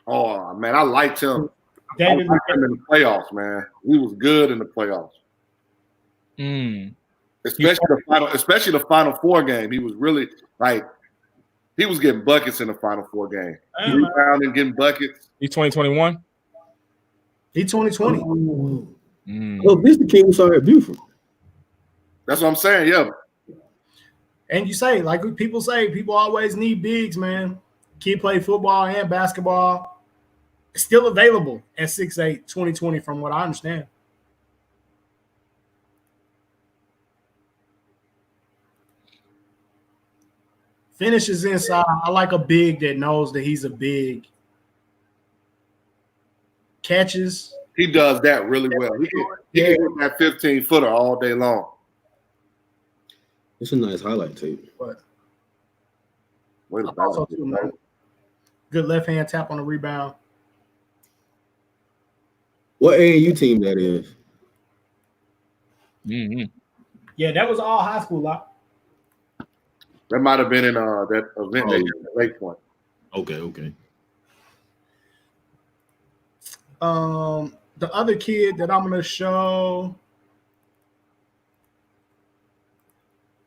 Oh man, I liked him. David, I liked him in the playoffs, man. He was good in the playoffs. Especially the Final Four game. He was really he was getting buckets in the Final Four game. Rebounding, getting buckets. He's 2021. He's 2020. Oh, this the kid who saw it beautiful. That's what I'm saying. Yeah. And you say, like people say, people always need bigs, man. Kid play football and basketball. Still available at 6'8", 2020, from what I understand. Finishes inside. I like a big that knows that he's a big. Catches. He does that really well. He can hit that 15-footer all day long. It's a nice highlight tape. But Wait also too, good left hand tap on the rebound. What AAU team that is? Mm-hmm. Yeah, that was all high school. That might have been in that event they did at Lake Point. Okay. The other kid that I'm gonna show.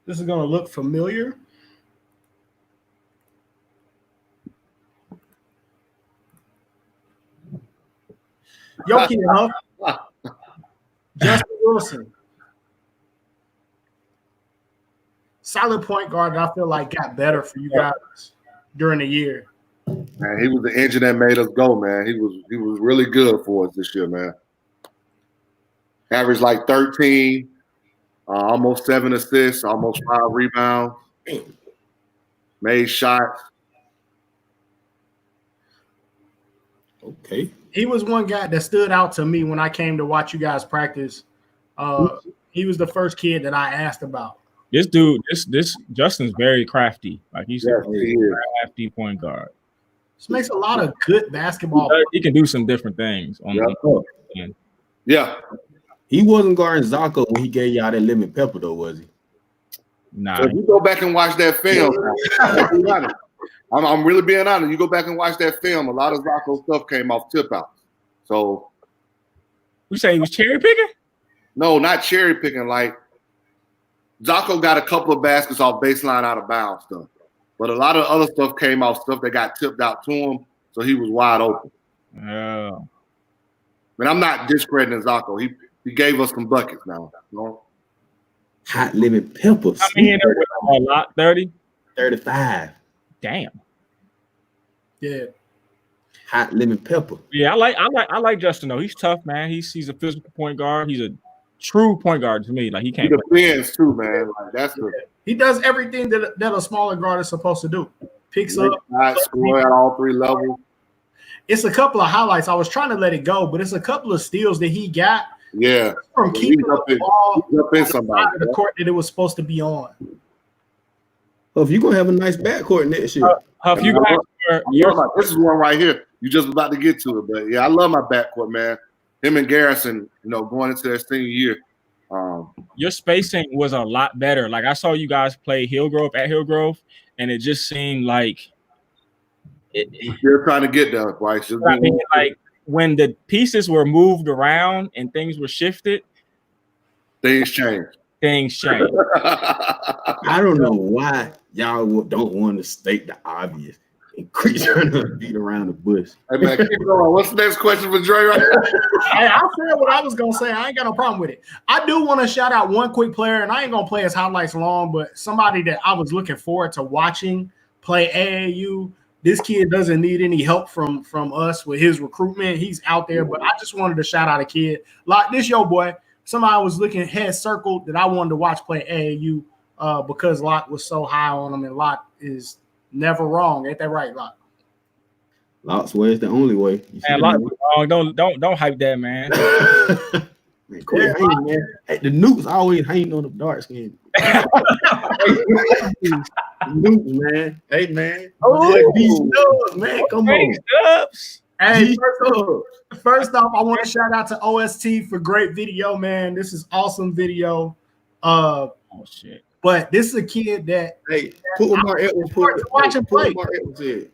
This is gonna look familiar. Yo, kid, huh? Justin Wilson. Solid point guard that I feel like got better for you guys during the year. Man, he was the engine that made us go, man. He was really good for us this year, man. Averaged like 13, almost 7 assists, almost 5 rebounds, made shots. Okay. He was one guy that stood out to me when I came to watch you guys practice. He was the first kid that I asked about. This dude, this Justin's very crafty. Like he's a He crafty point guard. This makes a lot of good basketball. He can do some different things on the end. Yeah. He wasn't guarding Zocco when he gave y'all that lemon pepper, though, was he? Nah. So if you go back and watch that film, I'm really being honest. You go back and watch that film, a lot of Zocco stuff came off tip outs. So You say he was cherry picking? no, not cherry picking. Like Zocco got a couple of baskets off baseline out of bounds stuff. But a lot of other stuff came off stuff that got tipped out to him, so he was wide open. Oh. But I'm not discrediting Zocco. He gave us some buckets now. You know? Hot lemon pepper. I mean, a lot, 30? 35. Damn. Yeah. Hot lemon pepper. Yeah, I like Justin though. He's tough, man. He's a physical point guard. He's a true point guard to me. Like he can't. He defends too, man. Like that's the He does everything that a smaller guard is supposed to do. Picks up, score at all 3 levels. It's a couple of highlights. I was trying to let it go, but it's a couple of steals that he got Yeah, from keeping the ball he's up in on somebody. the court that it was supposed to be on. Oh, if you're gonna have a nice backcourt next year. Huff, you guys This is one right here. You just about to get to it, but yeah, I love my backcourt, man. Him and Garrison, going into their senior year, Your spacing was a lot better. Like I saw you guys play Hillgrove at Hillgrove, and it just seemed like They're trying to get there, Bryce. I mean, like when the pieces were moved around and things were shifted, things changed. I don't know why y'all don't want to state the obvious and quit trying to beat around the bush. Hey man, keep going. What's the next question for Dre? Right now? Hey, I said what I was gonna say. I ain't got no problem with it. I do want to shout out one quick player, and I ain't gonna play his highlights long, but somebody that I was looking forward to watching play AAU. This kid doesn't need any help from us with his recruitment. He's out there, but I just wanted to shout out a kid like this, yo boy. Somebody was looking head circled that I wanted to watch play AAU because Locke was so high on him, and Locke is never wrong. Ain't that right, Locke? Locke's way is the only way. Man, Locke was wrong. Don't hype that, man. Man, quit hanging, man. Hey, the Nukes always hanging on the dark skin. Nukes, man. Hey, man. Oh, these studs, man. Come on. Hey, first off, I want to shout out to OST for great video, man. This is awesome video. Oh shit! But this is a kid that put what Mark Edwards put. Watch him play. Mark Edwards said.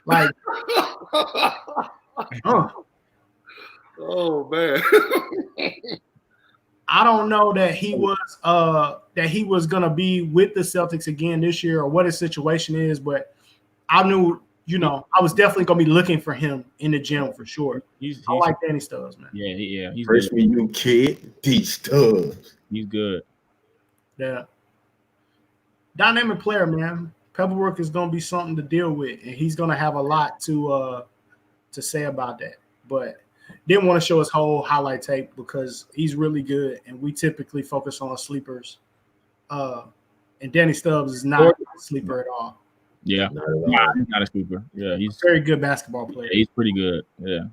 Like, oh man. I don't know that he was gonna be with the Celtics again this year or what his situation is, but I knew, I was definitely gonna be looking for him in the gym for sure. I like Danny Stubbs, man. Yeah. He's freshman you kid, D Stubbs. He's good. Yeah. Dynamic player, man. Pebblebrook is gonna be something to deal with, and he's gonna have a lot to say about that. But didn't want to show his whole highlight tape because he's really good, and we typically focus on sleepers. And Danny Stubbs is not a sleeper at all. Yeah, he's not a sleeper. Yeah, he's a very good basketball player. Yeah, he's pretty good. Yeah,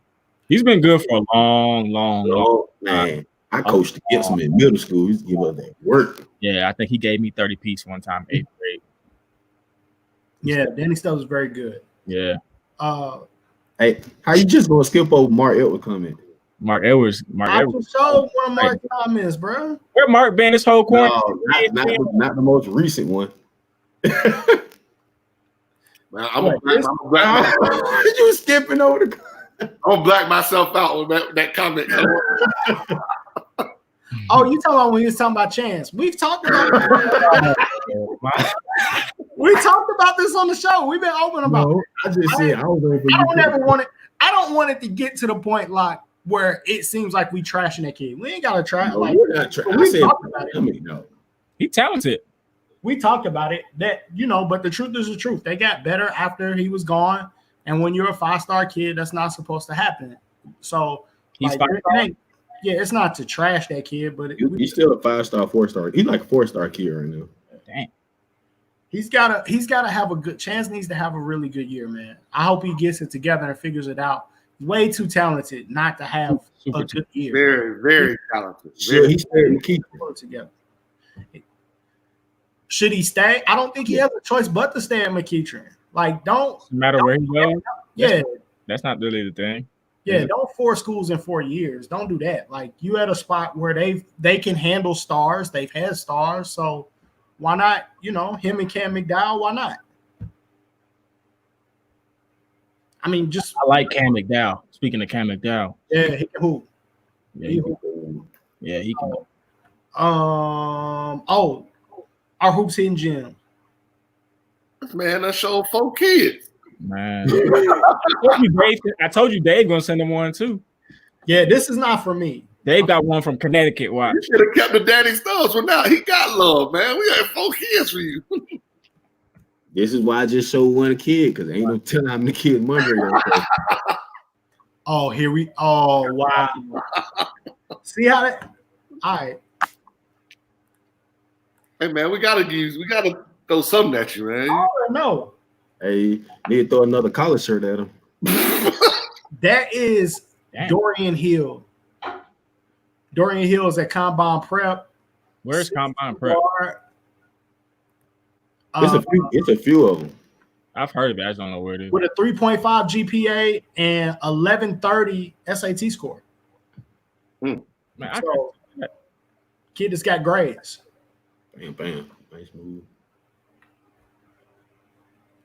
he's been good for a long man. I coached against him in middle school. He's give us that work. Yeah, I think he gave me 30 piece one time, 8th grade. Yeah, Danny Stubbs is very good. Yeah. Hey, how you just gonna skip over Mark Edwards comment? Mark Edwards. I just showed one of Mark's comments, bro. Where Mark been this whole quarter? No, not the most recent one. Man, I'm gonna black you skipping over the. I'm gonna black myself out with that comment. Oh, you talking about when you was talking about Chance? We've talked about we talked about this on the show. We've been open about it. I just said I don't want it to get to the point like where it seems like we trashing that kid. We ain't gotta try. No, like we're not we talked about it. No. He's talented. We talked about it. That but the truth is the truth. They got better after he was gone. And when you're a 5-star kid, that's not supposed to happen. So he's yeah, it's not to trash that kid, but he's still a 5-star, 4-star. He's like a 4-star kid right now. Dang. He's gotta have a good chance. Needs to have a really good year, man. I hope he gets it together and figures it out. Way too talented not to have a good year. Very, very talented. Sure, he's starting to keep it together. Should he stay? I don't think he has a choice but to stay at McEachern. Like, no matter where he goes. Yeah, that's not really the thing. Yeah, don't 4 schools in 4 years. Don't do that. Like, you at a spot where they can handle stars. They've had stars, so why not? Him and Cam McDowell. Why not? I mean, just I like Cam McDowell. Speaking of Cam McDowell, yeah, he can hoop. Yeah, he can. Our hoops hitting gym. Man, that showed 4 kids. Man, I told you Dave gonna send him one too. Yeah, this is not for me. Dave got one from Connecticut. Why? You should have kept the Danny Stubbs. Well, now he got love, man. We got 4 kids for you. This is why I just showed one kid because ain't no telling how many kids Monday. Oh, wow. See how that? All right. Hey man, we gotta throw something at you, man. I don't know. Hey, need to throw another collar shirt at him. That is Dorian Hill. Dorian Hill is at Combine Prep. Where's Combine Prep? It's a few of them. I've heard of it. I just don't know where it is. With a 3.5 GPA and 1130 SAT score. Man, Kid that's got grades. Bam, bam. Nice move.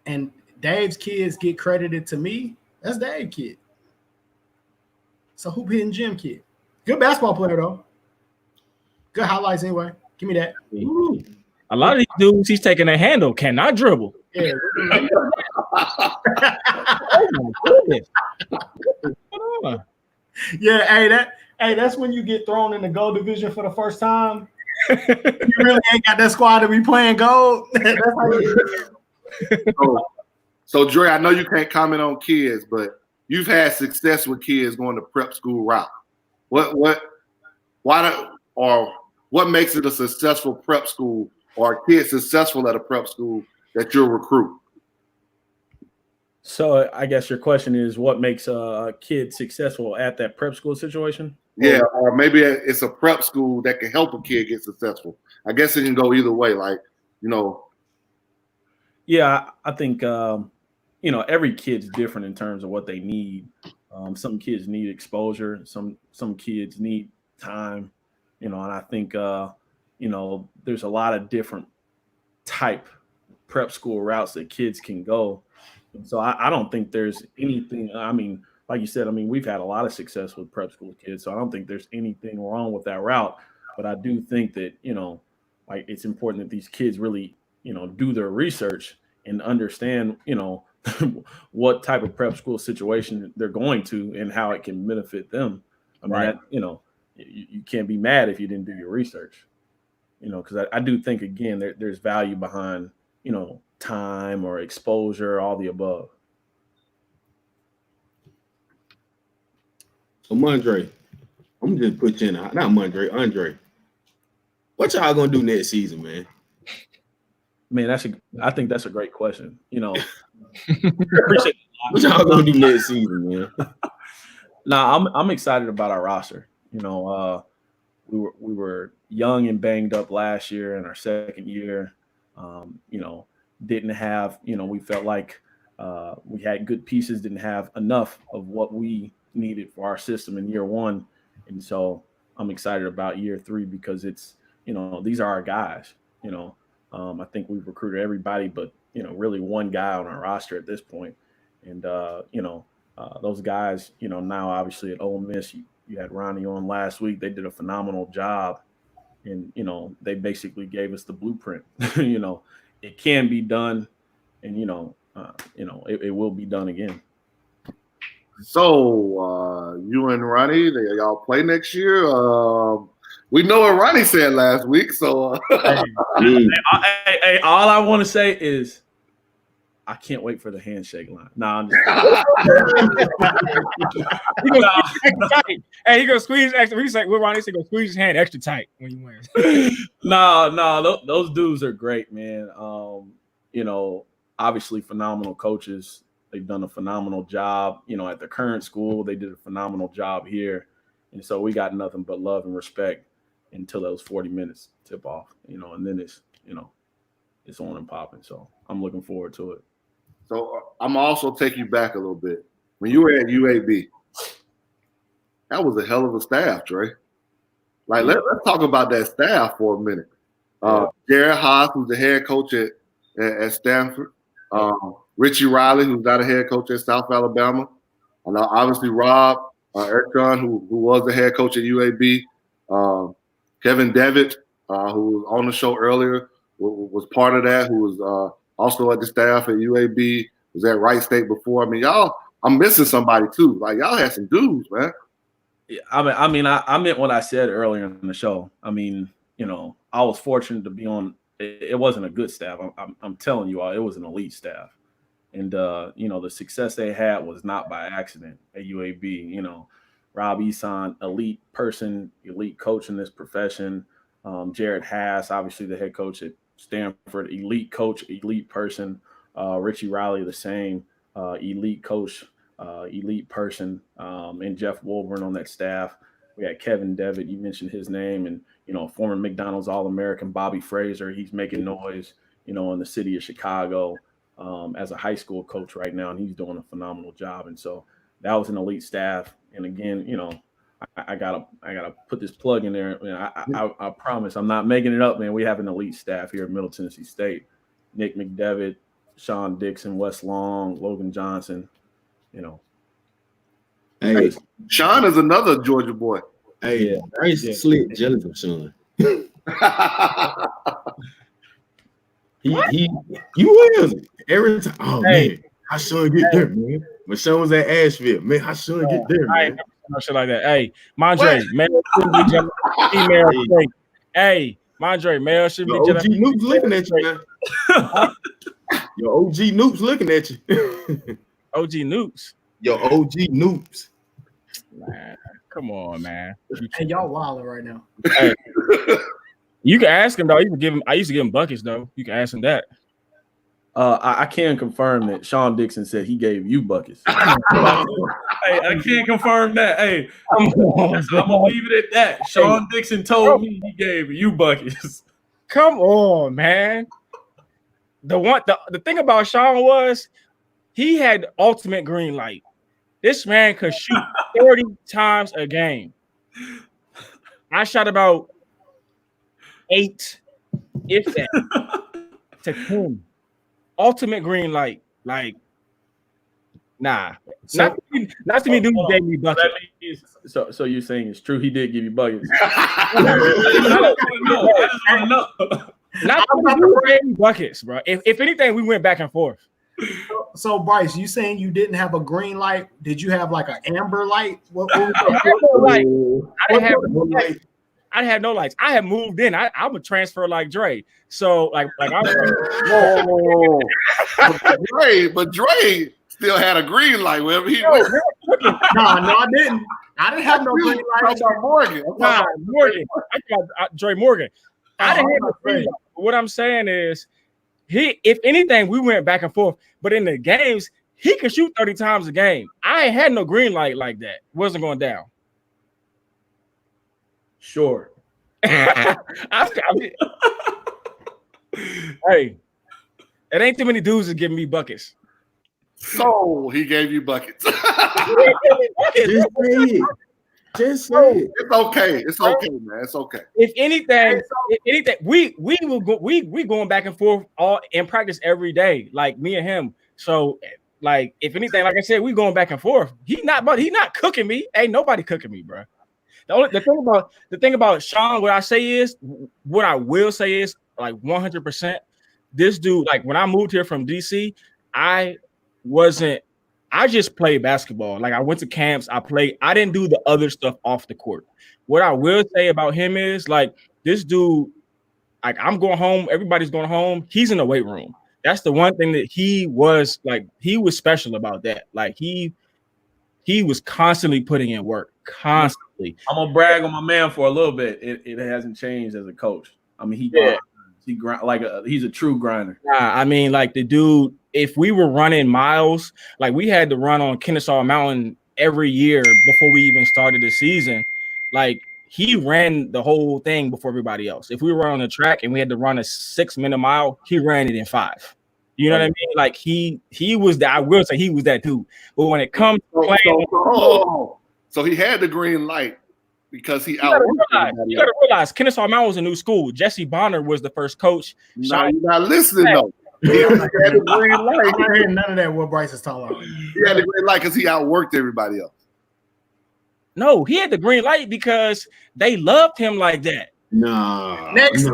And Dave's kids get credited to me. That's Dave's kid. So hoop hitting gym kid. Good basketball player though. Good highlights anyway. Give me that. Ooh. A lot of these dudes he's taking a handle cannot dribble. Yeah. Oh my goodness. Hold on. Yeah, that's when you get thrown in the gold division for the first time. You really ain't got that squad to be playing gold. That's how you So Dre, I know you can't comment on kids, but you've had success with kids going to prep school route. What makes it a successful prep school or a kid successful at a prep school that you'll recruit? So I guess your question is what makes a kid successful at that prep school situation? Yeah, or maybe it's a prep school that can help a kid get successful. I guess it can go either way. Like, Yeah, I think every kid's different in terms of what they need. Some kids need exposure. Some kids need time. And I think there's a lot of different type prep school routes that kids can go. And so I don't think there's anything. I mean, like you said, we've had a lot of success with prep school kids, so I don't think there's anything wrong with that route. But I do think that like it's important that these kids really do their research and understand what type of prep school situation they're going to and how it can benefit them. I mean, Right. You can't be mad if you didn't do your research. Because I do think again there's value behind time or exposure, all the above. So Mondre, I'm just put you in. Not Mondre, Andre. What y'all gonna do next season, man? Man, I think that's a great question. Appreciate it. What y'all gonna do next season, man? I'm excited about our roster. We were young and banged up last year in our second year. Didn't have, we felt like we had good pieces, didn't have enough of what we needed for our system in year one. And so I'm excited about year three because it's, these are our guys. I think we've recruited everybody, but, really one guy on our roster at this point. And, those guys, now obviously at Ole Miss, you had Ronnie on last week. They did a phenomenal job. And, they basically gave us the blueprint. It can be done. And, it will be done again. So you and Ronnie, y'all play next year? We know what Ronnie said last week. So hey, all I want to say is I can't wait for the handshake line. I'm just Hey, he gonna squeeze extra. We say, what Ronnie said, go squeeze his hand extra tight when you win. No, those dudes are great, man. Obviously phenomenal coaches. They've done a phenomenal job. At the current school, they did a phenomenal job here, and so we got nothing but love and respect until those 40 minutes tip off. And then it's it's on and popping. So I'm looking forward to it. So I'm also take you back a little bit. When you were at UAB, that was a hell of a staff, Trey. Like, let's talk about that staff for a minute. Jared Haas, who's the head coach at Stanford. Richie Riley, who's not a head coach at South Alabama. And obviously Rob Erkon, who was the head coach at UAB. Kevin Devitt, who was on the show earlier, was part of that, who was also at the staff at UAB, was at Wright State before. I mean, I'm missing somebody too. Like, y'all had some dudes, man. Yeah, I meant what I said earlier in the show. I mean, I was fortunate to be on. It wasn't a good staff. I'm telling you all, it was an elite staff. And, the success they had was not by accident at UAB. Rob Eson, elite person, elite coach in this profession. Jared Haas, obviously the head coach at Stanford, elite coach, elite person. Richie Riley, the same, elite coach, elite person. And Jeff Wolburn on that staff. We had Kevin Devitt, you mentioned his name, and, former McDonald's All-American Bobby Fraser. He's making noise, in the city of Chicago. As a high school coach right now, and he's doing a phenomenal job. And so that was an elite staff. And again, I gotta put this plug in there. Man, I promise I'm not making it up, man. We have an elite staff here at Middle Tennessee State. Nick McDevitt, Sean Dixon, Wes Long, Logan Johnson. You know. Hey, Sean is another Georgia boy. hey, Yeah. I used to slip jealous of Sean. He was every time. Oh man, how Sean get there, man? When Sean was at Asheville, man, how Sean get there, I ain't man? never seen no shit like that. Hey, Mondre, male shouldn't be jealous of female straight. Hey, Mondre, male should be Your jealous. OG Noob's looking at you, man. Your OG Noob's looking at you. OG Nukes. Your OG Noobs. Man, come on, man. And y'all wilding right now. Hey, you can ask him though. You can give him. I used to give him buckets though. You can ask him that. I can confirm that Sean Dixon said he gave you buckets. Hey, I can't confirm that. Hey, I'm gonna leave it at that. Sean Dixon told me he gave you buckets. Come on, man. The thing about Sean was he had the ultimate green light. This man could shoot 30 times a game. I shot about 8, if that, to 10. Ultimate green light. Like, nah. Not to me, dude gave me buckets. So you're saying it's true he did give you buckets? I just want to know. Not to me, dude gave me buckets, bro. If anything, we went back and forth. So Bryce, you saying you didn't have a green light? Did you have like an amber light? What was I didn't have no light. I had no lights. I had moved in. I'm a transfer like Dre. So like I was but Dre still had a green light wherever he went. No, I didn't. I didn't have no green light. About Morgan. Morgan. I got Dre Morgan. I didn't have no green light. What I'm saying is, if anything, we went back and forth. But in the games, he could shoot 30 times a game. I ain't had no green light like that. Wasn't going down. Sure. Hey, it ain't too many dudes that giving me buckets. So he gave you buckets. Just say it. It's okay. It's okay, man. It's okay. If anything, we will go. We going back and forth all in practice every day, like me and him. So, like, if anything, like I said, we going back and forth. He not cooking me. Ain't nobody cooking me, bro. The thing about Sean, what I will say is like 100%. This dude, like when I moved here from DC, I just played basketball. Like I went to camps, I played. I didn't do the other stuff off the court. What I will say about him is like this dude, like I'm going home, everybody's going home. He's in the weight room. That's the one thing that he was special about that. Like he was constantly putting in work, constantly. I'm gonna brag on my man for a little bit. It hasn't changed as a coach. I mean, he grind like he's a true grinder. I mean, like the dude. If we were running miles, like we had to run on Kennesaw Mountain every year before we even started the season. Like he ran the whole thing before everybody else. If we were on the track and we had to run a 6-minute mile, he ran it in 5. You know what I mean? Like he was that. I will say he was that dude. But when it comes to playing, so he had the green light because he you gotta realize Kennesaw Mountain was a new school. Jesse Bonner was the first coach. No, you're not listening though. He had the green light. I don't hear none of that. What Bryce is talking about. He had the green light because he outworked everybody else. No, he had the green light because they loved him like that. No. Next.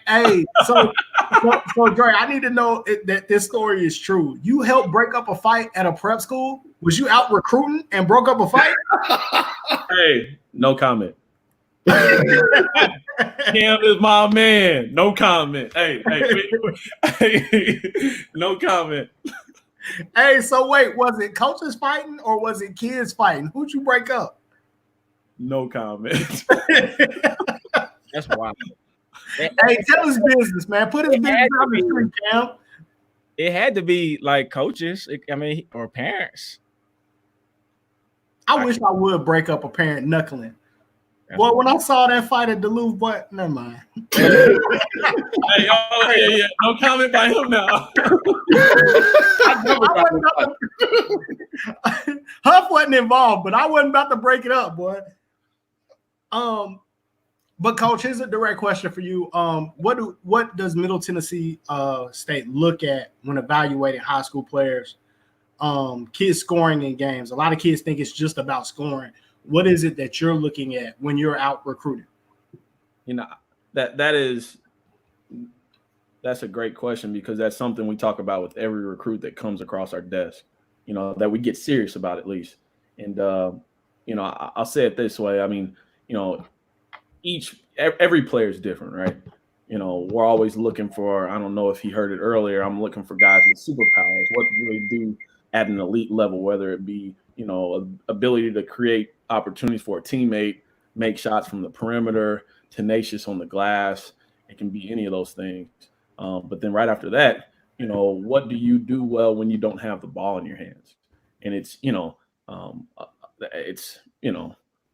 Hey, so Dre, I need to know that this story is true. You helped break up a fight at a prep school? Was you out recruiting and broke up a fight? Hey, no comment. Cam is my man. No comment. Hey, no comment. Hey, so wait, was it coaches fighting or was it kids fighting? Who'd you break up? No comment. That's wild. Hey, tell his business, man. Put his business on the street, Cam. It had to be like coaches, or parents. I wish I would break up a parent knuckling. Well, when I saw that fight at Duluth, but never mind. Hey, yeah. No comment by him now. Huff wasn't involved, but I wasn't about to break it up, boy. But Coach, here's a direct question for you. What does Middle Tennessee State look at when evaluating high school players? Kids scoring in games. A lot of kids think it's just about scoring. What is it that you're looking at when you're out recruiting? You know, that's a great question, because that's something we talk about with every recruit that comes across our desk, you know, that we get serious about at least. And, you know, I'll say it this way. I mean, you know, every player is different, right? You know, we're always looking for, I don't know if he heard it earlier, I'm looking for guys with superpowers. What do they do at an elite level, whether it be, you know, ability to create opportunities for a teammate, make shots from the perimeter, tenacious on the glass. It can be any of those things. But then right after that, you know, what do you do well when you don't have the ball in your hands? And it's, you know,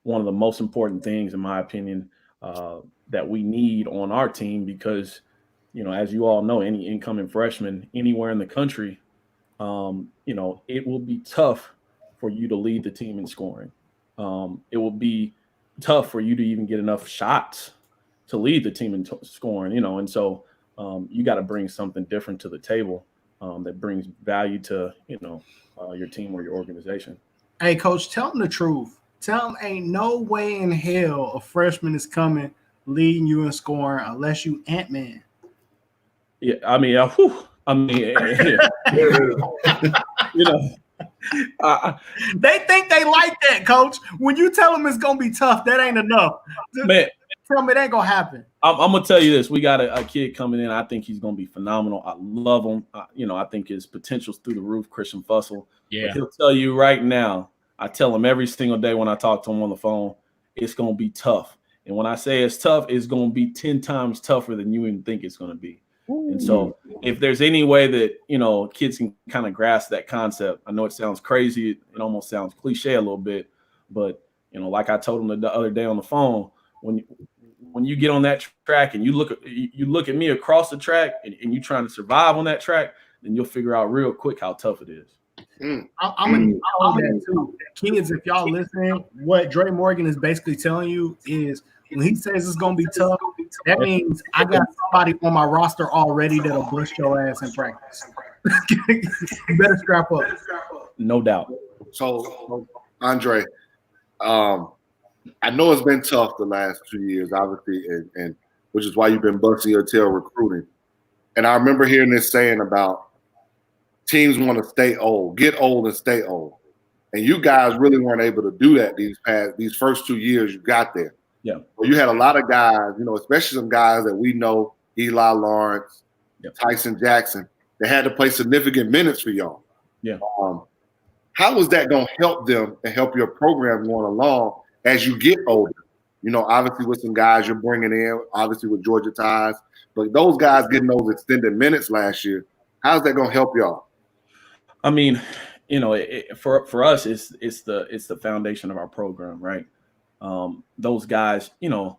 one of the most important things, in my opinion, that we need on our team, because, you know, as you all know, any incoming freshman anywhere in the country, you know, it will be tough for you to lead the team in scoring. It will be tough for you to even get enough shots to lead the team in scoring, you know, and so you got to bring something different to the table that brings value to, you know, your team or your organization. Hey, Coach, tell them the truth. Tell them ain't no way in hell a freshman is coming leading you in scoring unless you Ant-Man. Yeah, I mean, yeah. You know, they think they like that, Coach. When you tell them it's gonna be tough, that ain't enough. Man, tell them it ain't gonna happen. I'm gonna tell you this: we got a kid coming in. I think he's gonna be phenomenal. I love him. You know, I think his potential's through the roof. Christian Fussell. Yeah, but he'll tell you right now. I tell him every single day when I talk to him on the phone, it's gonna be tough. And when I say it's tough, it's gonna be 10 times tougher than you even think it's gonna be. And so if there's any way that, you know, kids can kind of grasp that concept, I know it sounds crazy. It almost sounds cliche a little bit, but, you know, like I told him the other day on the phone, when you get on that track and you look at me across the track and you're trying to survive on that track, then you'll figure out real quick how tough it is. I'm gonna tell that too. Kids, if y'all listening, what Dre Morgan is basically telling you is when he says it's gonna be tough, that means I got somebody on my roster already that'll bust your ass in practice. You better strap up. No doubt. So, Andre, I know it's been tough the last 2 years, obviously, and which is why you've been busting your tail recruiting. And I remember hearing this saying about teams want to stay old, get old and stay old. And you guys really weren't able to do that these first 2 years you got there. Yeah. Well, you had a lot of guys, you know, especially some guys that we know, Eli Lawrence, Tyson Jackson, that had to play significant minutes for y'all. Yeah. How is that going to help them and help your program going along as you get older? You know, obviously with some guys you're bringing in, obviously with Georgia ties, but those guys getting those extended minutes last year, how's that going to help y'all? I mean, you know, for us, it's the foundation of our program, right? Those guys, you know,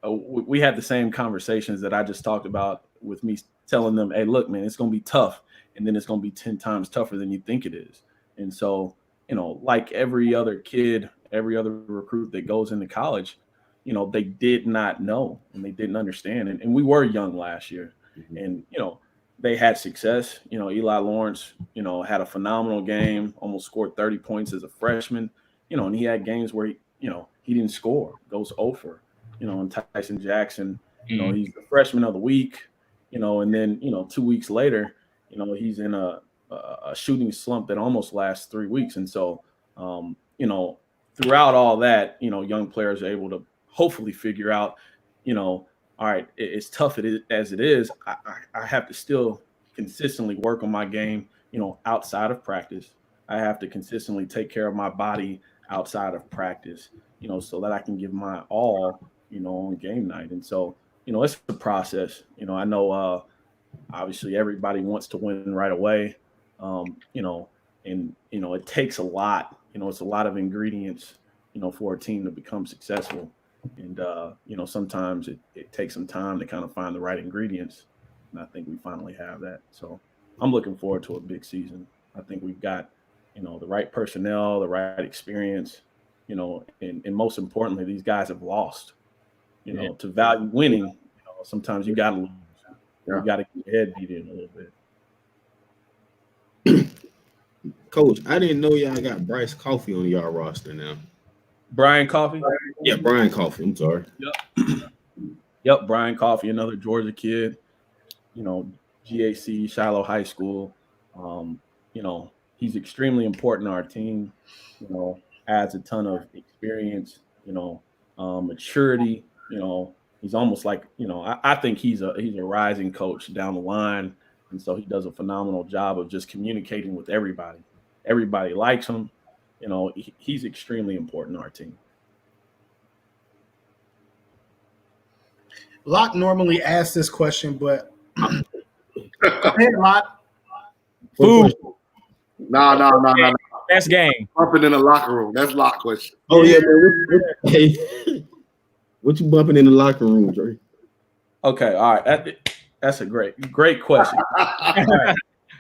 we had the same conversations that I just talked about with me telling them, hey, look, man, it's going to be tough. And then it's going to be 10 times tougher than you think it is. And so, you know, like every other kid, every other recruit that goes into college, you know, they did not know and they didn't understand. And we were young last year. Mm-hmm. And, you know, they had success. You know, Eli Lawrence, you know, had a phenomenal game, almost scored 30 points as a freshman, you know, and he had games where, he didn't score, goes over, you know, and Tyson Jackson, you know, he's the freshman of the week, you know, and then, 2 weeks later, you know, he's in a shooting slump that almost lasts 3 weeks. And so, throughout all that, young players are able to hopefully figure out, all right, it's tough as it is. I have to still consistently work on my game, outside of practice. I have to consistently take care of my body outside of practice, so that I can give my all, on game night. And so, it's a process. I know obviously everybody wants to win right away, and, it takes a lot. It's a lot of ingredients, for a team to become successful. And, sometimes it takes some time to kind of find the right ingredients. And I think we finally have that. So I'm looking forward to a big season. I think we've got the right personnel, the right experience, and most importantly, these guys have lost. To value winning, sometimes you got to lose. Yeah. You got to get your head beat in a little bit. Coach, I didn't know y'all got Bryce Coffee on y'all roster now. Brian Coffey? Yeah, Brian Coffee. I'm sorry. Yep, Brian Coffey, another Georgia kid, GAC, Shiloh High School. He's extremely important to our team, adds a ton of experience, maturity, he's almost like, I think he's a rising coach down the line. And so he does a phenomenal job of just communicating with everybody. Everybody likes him. He's extremely important to our team. Locke normally asks this question, but go ahead, Locke. Food. No. Best game. Bumping in the locker room. That's Locke question. Oh yeah, man. What you bumping in the locker room, Dre? Okay, all right. That's a great question.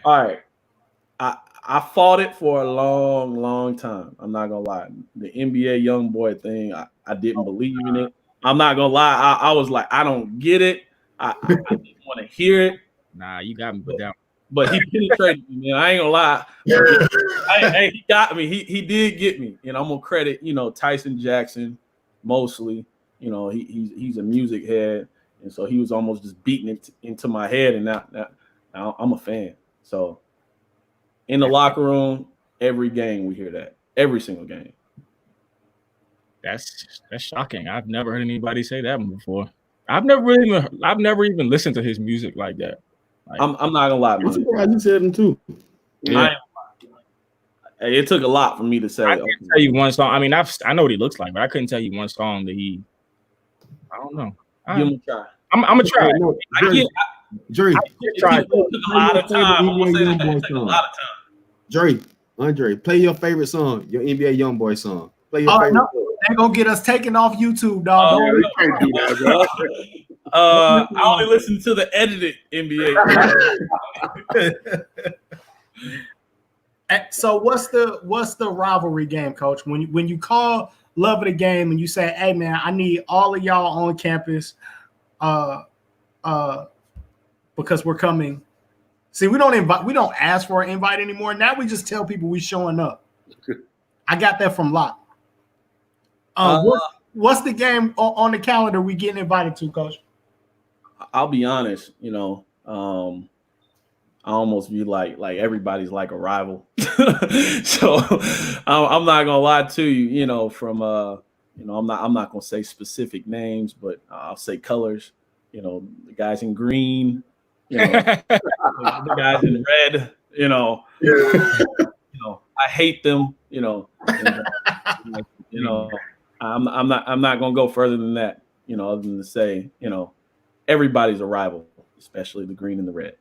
All right. I fought it for a long, long time. I'm not gonna lie. The NBA young boy thing, I didn't believe in it. I'm not gonna lie. I was like, I don't get it. I didn't want to hear it. Nah, you got me put down. But he penetrated me, man. I ain't gonna lie. He got me. He did get me. And I'm gonna credit, Tyson Jackson mostly. He's a music head, and so he was almost just beating it into my head. And now I'm a fan. So in the locker room, every game we hear that. Every single game. That's shocking. I've never heard anybody say that before. I've never even listened to his music like that. I'm not gonna lie, man. I'm surprised you said him too. Yeah. It took a lot for me to say. I can't tell you one song. I mean, I know what he looks like, but I couldn't tell you one song that he. I don't know. Give him a try. I'm gonna try. Dre, It took a lot of time. I'm gonna say that it took a lot of time. Andre, play your favorite song, your NBA YoungBoy song. Play your favorite song. They're gonna get us taken off YouTube, dog. You can't do that, bro. I only listen to the edited NBA. So what's the rivalry game, Coach? When you call love of the game and you say, "Hey man, I need all of y'all on campus," because we're coming. See, we don't ask for an invite anymore. Now we just tell people we showing up. I got that from Locke. What's the game on the calendar we getting invited to, Coach? I'll be honest, I almost view like everybody's like a rival. So I'm not gonna lie to you, from I'm not gonna say specific names, but I'll say colors. The guys in green, the guys in red, I hate them, I'm not gonna go further than that, other than to say, everybody's a rival, especially the green and the red.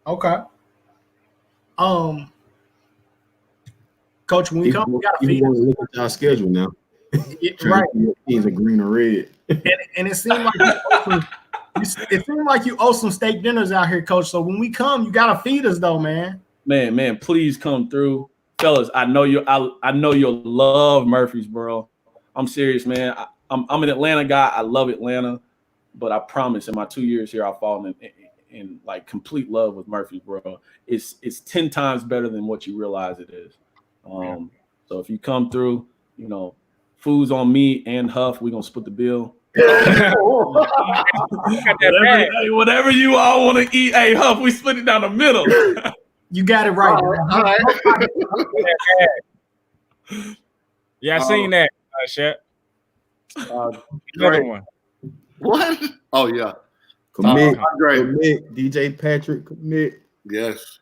Okay. Coach, when we come, we gotta feed want to look at our schedule now. Right. Teams are green or red. And it seemed like you owe some steak dinners out here, Coach. So when we come, you gotta feed us, though, man. Man, please come through, fellas. I know you'll love Murfreesboro. I'm serious, man. I'm an Atlanta guy. I love Atlanta, but I promise, in my 2 years here, I've fallen in like complete love with Murfreesboro. It's 10 times better than what you realize it is. So if you come through, food's on me and Huff. We're gonna split the bill. Whatever you all want to eat, hey Huff, we split it down the middle. You got it right. All right. Yeah, I seen that, Shep. Another one. What? Oh yeah. Commit, Andre. commit, DJ Patrick, commit. Yes.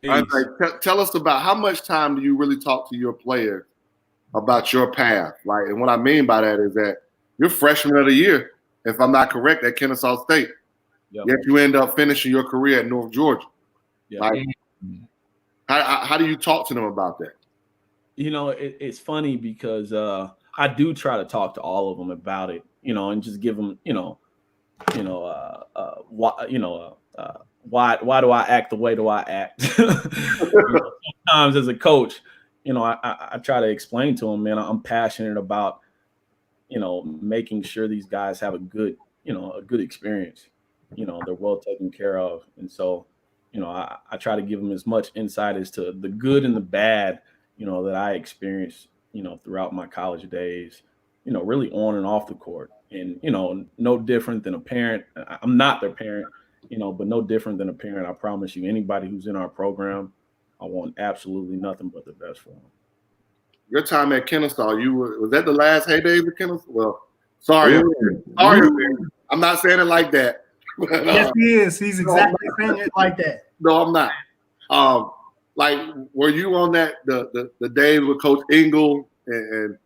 Andre, tell us about how much time do you really talk to your player about your path? Like, and what I mean by that is that you're freshman of the year, if I'm not correct, at Kennesaw State. Yep. Yet you end up finishing your career at North Georgia. Yep. Like, how do you talk to them about that? It's funny because I do try to talk to all of them about it, and just give them, why do I act the way do I act? times as a coach, I try to explain to them, man, I'm passionate about, making sure these guys have a good experience. They're well taken care of. And so, I try to give them as much insight as to the good and the bad, that I experienced, throughout my college days, really on and off the court. And, no different than a parent. I'm not their parent, but no different than a parent. I promise you, anybody who's in our program, I want absolutely nothing but the best for them. Your time at Kennesaw, was that the last heydays of Kennesaw? Well, sorry, I'm not saying it like that. But, yes, he is. He's exactly saying it like that. No, I'm not. Like, were you on that the days with Coach Engel and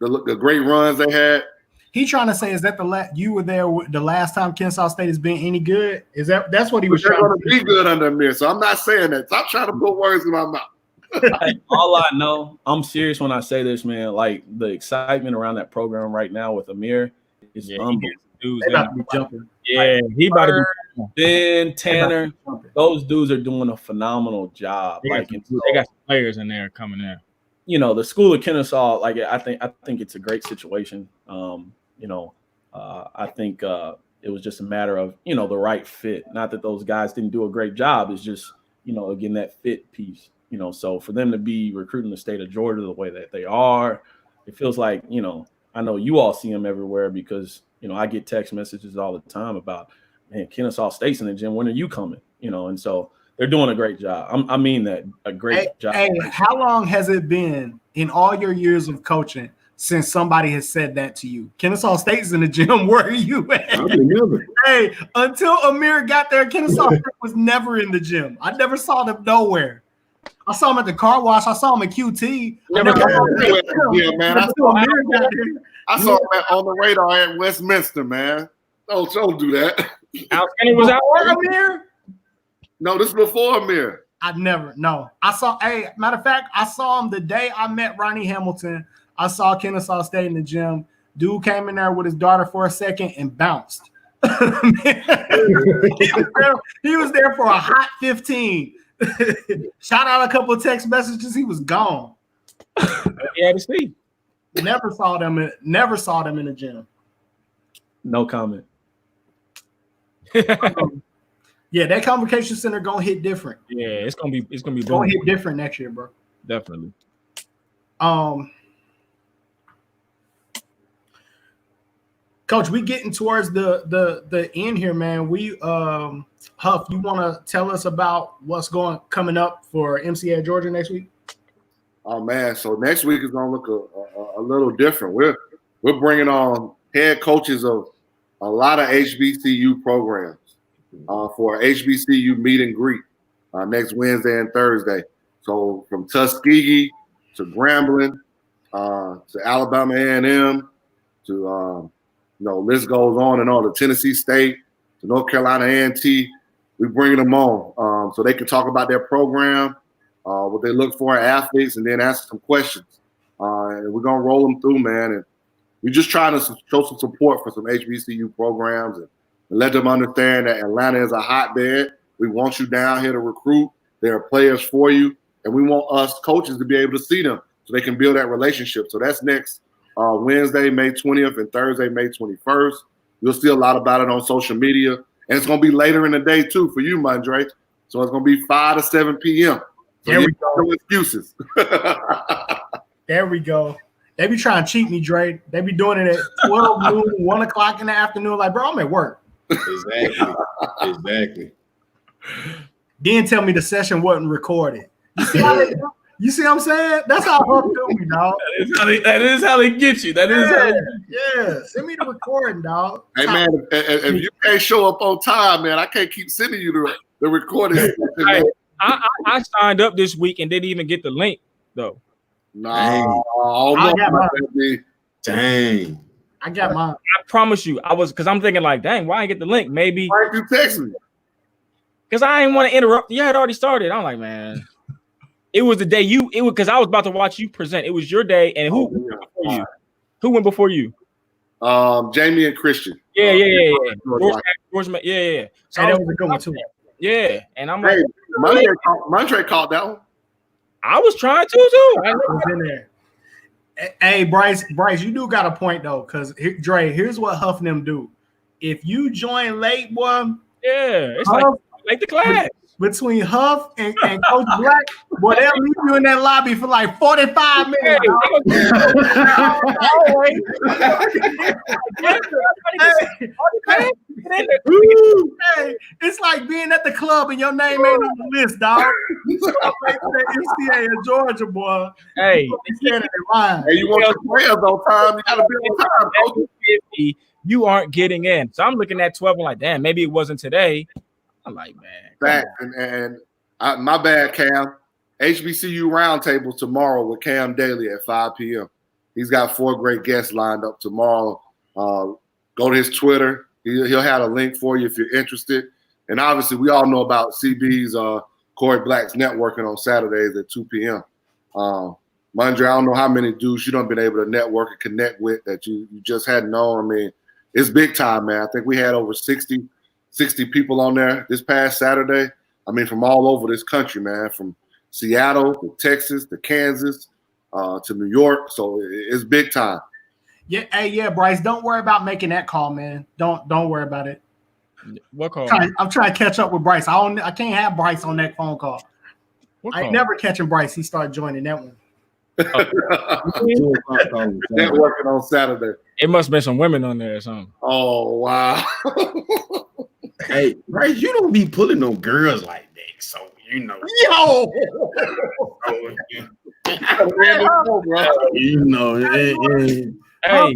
the great runs they had? He trying to say, is that you were there the last time Kennesaw State has been any good? That's what he was trying to be good under Amir? So I'm not saying that. Stop trying to put words in my mouth. All I know, I'm serious when I say this, man. Like, the excitement around that program right now with Amir is unbelievable. They about to be jumping. Yeah, he about to be. Ben, Tanner, those dudes are doing a phenomenal job. They got some players in there coming in. The school of Kennesaw, like, I think it's a great situation. I think it was just a matter of the right fit. Not that those guys didn't do a great job. It's just again, that fit piece. So for them to be recruiting the state of Georgia the way that they are, it feels like I know you all see them everywhere because I get text messages all the time about, man, Kennesaw State's in the gym. When are you coming? And so they're doing a great job. I mean that, a great job. Hey, how long has it been in all your years of coaching since somebody has said that to you? Kennesaw State's in the gym. Where are you at? Hey, until Amir got there, Kennesaw State was never in the gym. I never saw them nowhere. I saw him at the car wash. I saw him at QT. Yeah, man. I saw him on the radar at Westminster, man. Don't do that. And was out where Amir? No, this is before Amir. I saw, matter of fact, I saw him the day I met Ronnie Hamilton. I saw Kennesaw State in the gym. Dude came in there with his daughter for a second and bounced. He was there for a hot 15. Shout out a couple of text messages. He was gone. Yeah, to see. Never saw them in the gym. No comment. Yeah, that convocation center gonna hit different. Yeah, it's gonna be gonna hit different next year, bro. Definitely. Coach, we getting towards the end here, man. We Huff, you want to tell us about what's coming up for MCA Georgia next week? Oh man, so next week is gonna look a little different. We're bringing on head coaches of a lot of HBCU programs for HBCU meet and greet next Wednesday and Thursday. So from Tuskegee to Grambling to Alabama A&M to list goes on and on, to Tennessee State to North Carolina A&T. We're bringing them on so they can talk about their program, what they look for in athletes, and then ask some questions. And we're gonna roll them through, man. And we're just trying to show some support for some HBCU programs and let them understand that Atlanta is a hotbed. We want you down here to recruit. There are players for you, and we want us coaches to be able to see them so they can build that relationship. So that's next Wednesday, May 20th, and Thursday, May 21st. You'll see a lot about it on social media. And it's going to be later in the day, too, for you, Mondre. So it's going to be 5 to 7 p.m. So there we go. No excuses. There we go. They be trying to cheat me, Dre. They be doing it at 12 noon, 1 o'clock in the afternoon. Like, bro, I'm at work. Exactly. Then tell me the session wasn't recorded. You see how they do? You see what I'm saying? That's how Huff do me, dog. That is how they get you. Yeah. Send me the recording, dog. Hey, man, if you can't show up on time, man, I can't keep sending you the recording. Hey, I signed up this week and didn't even get the link, though. No, I got mine. Dang. I got mine. I promise you, because I'm thinking like, dang, why I get the link? Maybe. Why did you text me? Because I didn't want to interrupt. You had already started. I'm like, man. It was the day because I was about to watch you present. It was your day, and who went before you? Who went before you? Jamie and Christian. Yeah. George, yeah. So that was a good one too. Yeah, and I'm hey, like, Mondre caught that one. I was trying to too. I was in there. Hey, Bryce, you do got a point though, because Dre, here's what Huff and them do. If you join late, boy, yeah, it's Huff, like the class. Between Huff and Coach Black, boy, they'll leave you in that lobby for like 45 minutes. Hey, it's like being at the club and your name ain't on the list, dog. MCA in Georgia, boy. Hey, you want your players on time? You gotta be on time, Coach. You aren't getting in. So I'm looking at 12 and like, damn, maybe it wasn't today. I'm like, man. My bad, Cam. HBCU roundtable tomorrow with Cam Daly at 5 p.m. He's got 4 great guests lined up tomorrow. Go to his Twitter. He'll have a link for you if you're interested. And obviously, we all know about CB's Corey Black's networking on Saturdays at 2 p.m. Mondre, I don't know how many dudes you done been able to network and connect with that you just hadn't known. I mean, it's big time, man. I think we had over 60 people on there this past Saturday. I mean, from all over this country, man, from Seattle to Texas to Kansas to New York. So it's big time. Yeah, hey, yeah, Bryce, don't worry about making that call, man. Don't worry about it. What call? I'm trying to catch up with Bryce. I can't have Bryce on that phone call. I ain't never catching Bryce. He started joining that one. Networking on Saturday. It must have been some women on there or something. Oh, wow. Hey, Bryce, you don't be pulling no girls like that, so you know. Yo! You know, hey, I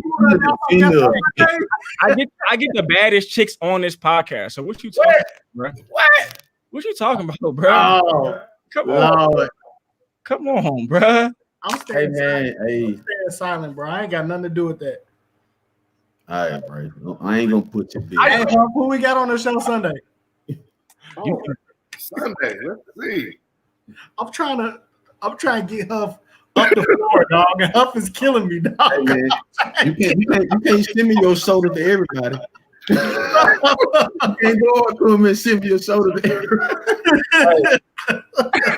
get the baddest chicks on this podcast. So what you talking about, bro? What you talking about, bro? Oh, come on, Lord. Come on, bro. I'm staying silent, bro. I ain't got nothing to do with that. All right, Bryce. I ain't gonna put you big. Hey, who we got on the show Sunday? Sunday. Let's see. I'm trying to get Huff up the floor, dog. And Huff is killing me, dog. Hey, man, you can't shimmy your shoulder to everybody. You can't go up to him and shimmy your shoulder to everybody.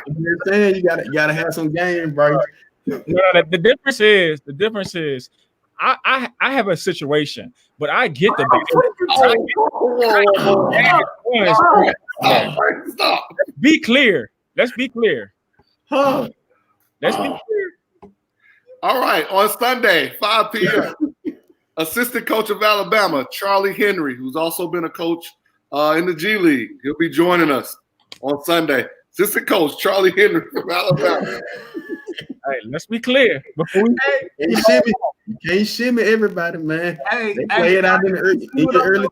You saying you gotta have some game, bro. No, the difference is I have a situation, but I get the Stop. Be clear. Let's be clear. Huh. Let's be clear. All right, on Sunday, 5 p.m., assistant coach of Alabama, Charlie Henry, who's also been a coach in the G League. He'll be joining us on Sunday. Assistant coach Charlie Henry from Alabama. Hey, let's be clear. You can't shimmy everybody, man. Hey, they play it out in the early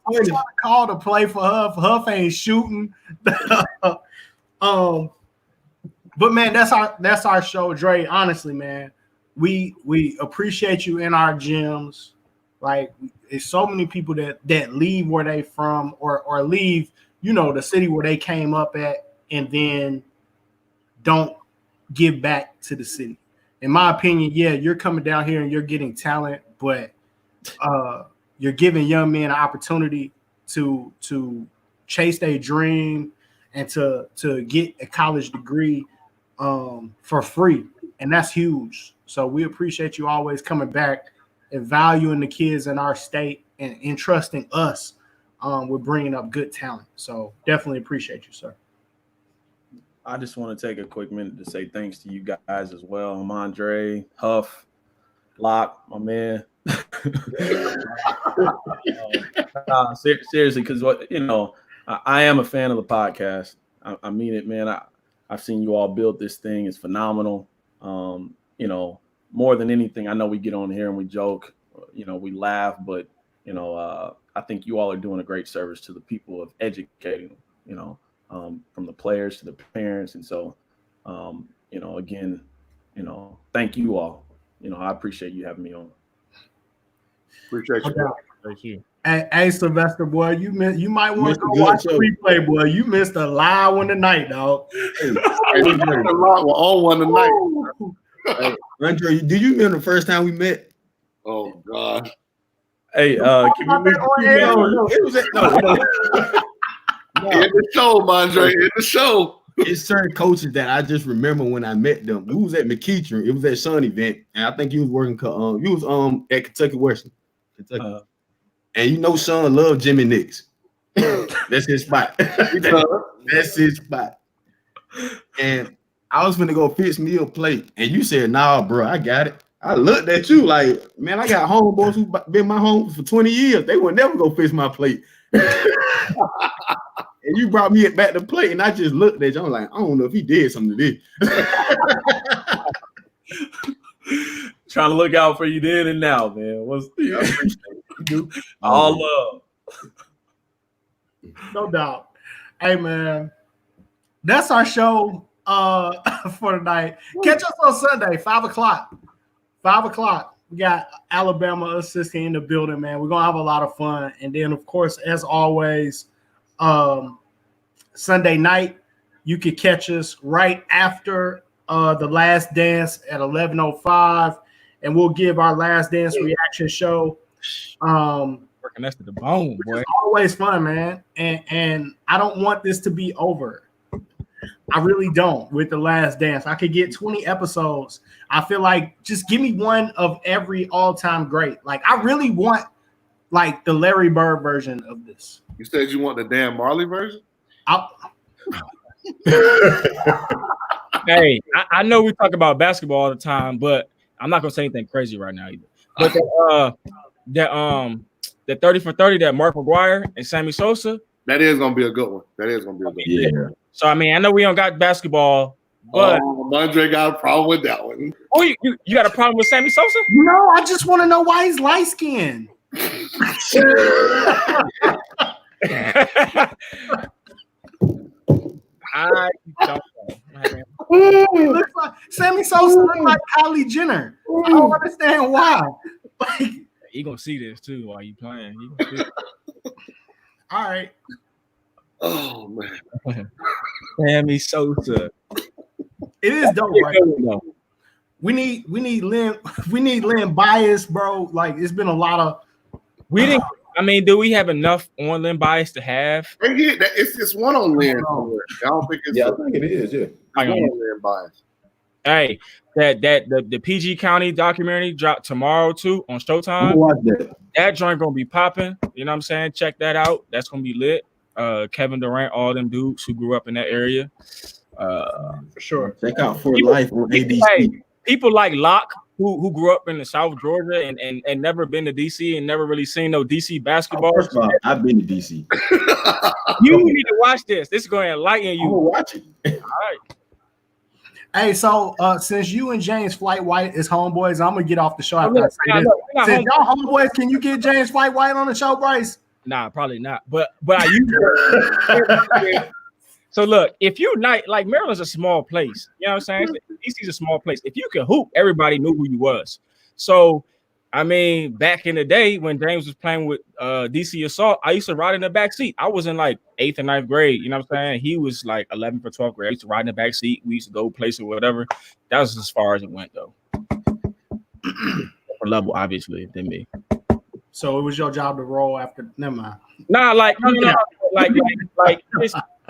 20s. Call to play for Huff. Huff ain't shooting. But man, that's our show, Dre. Honestly, man, we appreciate you in our gyms. Like, there's so many people that leave where they from or leave, the city where they came up at, and then don't give back to the city. In my opinion, yeah, you're coming down here and you're getting talent, but you're giving young men an opportunity to chase their dream and to get a college degree for free. And that's huge. So we appreciate you always coming back and valuing the kids in our state and entrusting us with bringing up good talent. So definitely appreciate you, sir. I just want to take a quick minute to say thanks to you guys as well. I'm Andre, Huff, Locke, my man. Seriously, because I am a fan of the podcast. I mean it, man. I've seen you all build this thing. It's phenomenal. More than anything, I know we get on here and we joke, we laugh, but I think you all are doing a great service to the people of educating them, from the players to the parents. And so, again, thank you all. I appreciate you having me on. Appreciate you. Thank you. Hey, Sylvester, boy, you might want to go watch the replay, boy. You missed a live one tonight, dog. We're on one tonight. Hey, Andre, did you remember the first time we met? Oh God. Hey, can we in the show, Mondre, in the show. It's certain coaches that I just remember when I met them. We was at McKeitron. It was at Sean event, and I think he was working. He was at Kentucky Western, Kentucky. And you know Sean loved Jimmy Nicks. That's his spot. That's his spot. And I was gonna go fix me a plate, and you said, "Nah, bro, I got it." I looked at you like, man, I got homeboys who been my home for 20 years. They would never go fix my plate. And you brought me back to plate, and I just looked at you. I'm like, I don't know if he did something to this. Trying to look out for you then and now, man. What's all love. No doubt. Hey, man, that's our show for tonight. Catch us on Sunday, 5 o'clock. 5 o'clock. We got Alabama assisting in the building, man. We're gonna have a lot of fun. And then, of course, as always, Sunday night, you could catch us right after the Last Dance at 11:05, and we'll give our Last Dance reaction show. Working us to the bone, boy. It's always fun, man. And I don't want this to be over. I really don't with the Last Dance. I could get 20 episodes. I feel like just give me one of every all-time great. Like I really want like the Larry Bird version of this. You said you want the Dan Marley version? Hey, I know we talk about basketball all the time, but I'm not gonna say anything crazy right now either. But the 30 for 30 that Mark McGuire and Sammy Sosa. That is gonna be a good one. That is gonna be a good one. Yeah. So I mean, I know we don't got basketball, but Andre got a problem with that one. Oh, you got a problem with Sammy Sosa? No, I just want to know why he's light skinned. I don't know. He looks like Sammy Sosa looks like Kylie Jenner. I don't understand why. Like, you gonna see this too while you playing. You gonna see all right. Oh man, Sammy Sosa. It is dope, right? We need Lynn Bias, bro. Like it's been a lot of. We didn't. I mean, do we have enough on Lynn Bias to have? It's one on Lynn. I don't think it's. Yeah, I think it is. Yeah, one on Lynn Bias. Hey, the PG County documentary dropped tomorrow too on Showtime. watch that. That joint gonna be popping. You know what I'm saying? Check that out. That's gonna be lit. Kevin Durant, all them dudes who grew up in that area. For sure. Check out For Life on ABC. Hey, people like Locke who grew up in the South Georgia and never been to DC and never really seen no DC basketball. First of all, I've been to DC. You need to watch this. This is going to enlighten you. I'm gonna watch it. All right. Hey, so since you and James Flight White is homeboys, I'm gonna get off the show after I say this. Since y'all homeboys, can you get James Flight White on the show, Bryce? Nah, probably not. But I used to. So look, if you like Maryland's a small place, you know what I'm saying? DC's a small place. If you can hoop, everybody knew who you was. So I mean, back in the day when James was playing with DC Assault, I used to ride in the back seat. I was in like 8th and 9th grade. You know what I'm saying? He was like 11th or 12th grade. I used to ride in the back seat. We used to go places or whatever. That was as far as it went, though. For level, obviously, than me. So it was your job to roll after. Never mind. Nah, like so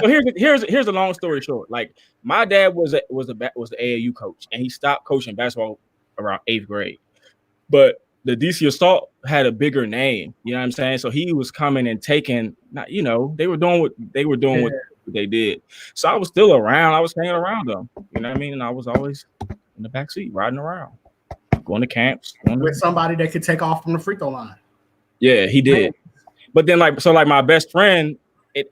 here's a long story short. Like my dad was the AAU coach, and he stopped coaching basketball around 8th grade. But the DC Assault had a bigger name, you know what I'm saying? So he was coming and taking, they were doing what they did. So I was still around. I was hanging around them, you know what I mean? And I was always in the back seat, riding around, going to camps. With somebody that could take off from the free throw line. Yeah, he did. But then like my best friend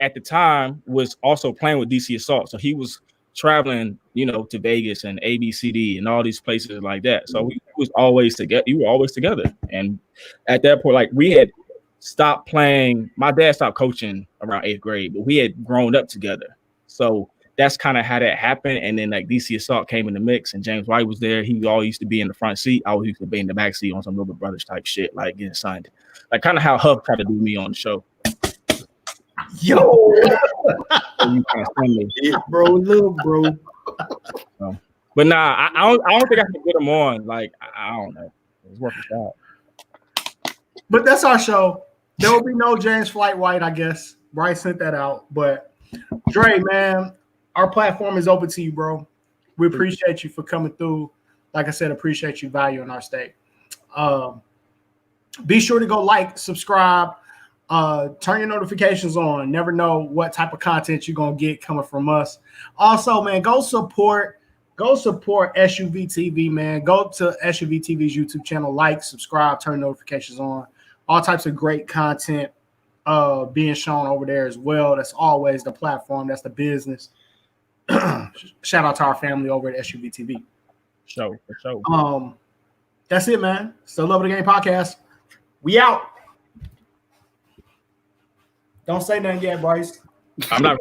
at the time was also playing with DC Assault. So he was traveling, to Vegas and ABCD and all these places like that. So we was always together. You were always together. And at that point, like we had stopped playing. My dad stopped coaching around 8th grade, but we had grown up together. So that's kind of how that happened. And then like DC Assault came in the mix, and James White was there. He all used to be in the front seat. I was used to be in the back seat on some Little Brothers type shit, like getting signed. Like kind of how Huff tried to do me on the show. Yo, yeah, little bro. But nah, I don't think I can get him on. Like I don't know. It's working out. But that's our show. There will be no James Flight White, I guess. Bryce sent that out. But Dre, man, our platform is open to you, bro. We appreciate you for coming through. Like I said, appreciate you valuing our state. Be sure to go like, subscribe, turn your notifications on. Never know what type of content you're gonna get coming from us. Also, man, go support SUV TV, man. Go to SUV TV's YouTube channel, like, subscribe, turn notifications on. All types of great content being shown over there as well. That's always the platform. That's the business. Shout out to our family over at SUV TV. For sure. That's it, man. Still Love of the Game podcast. We out. Don't say nothing yet, Bryce. I'm not.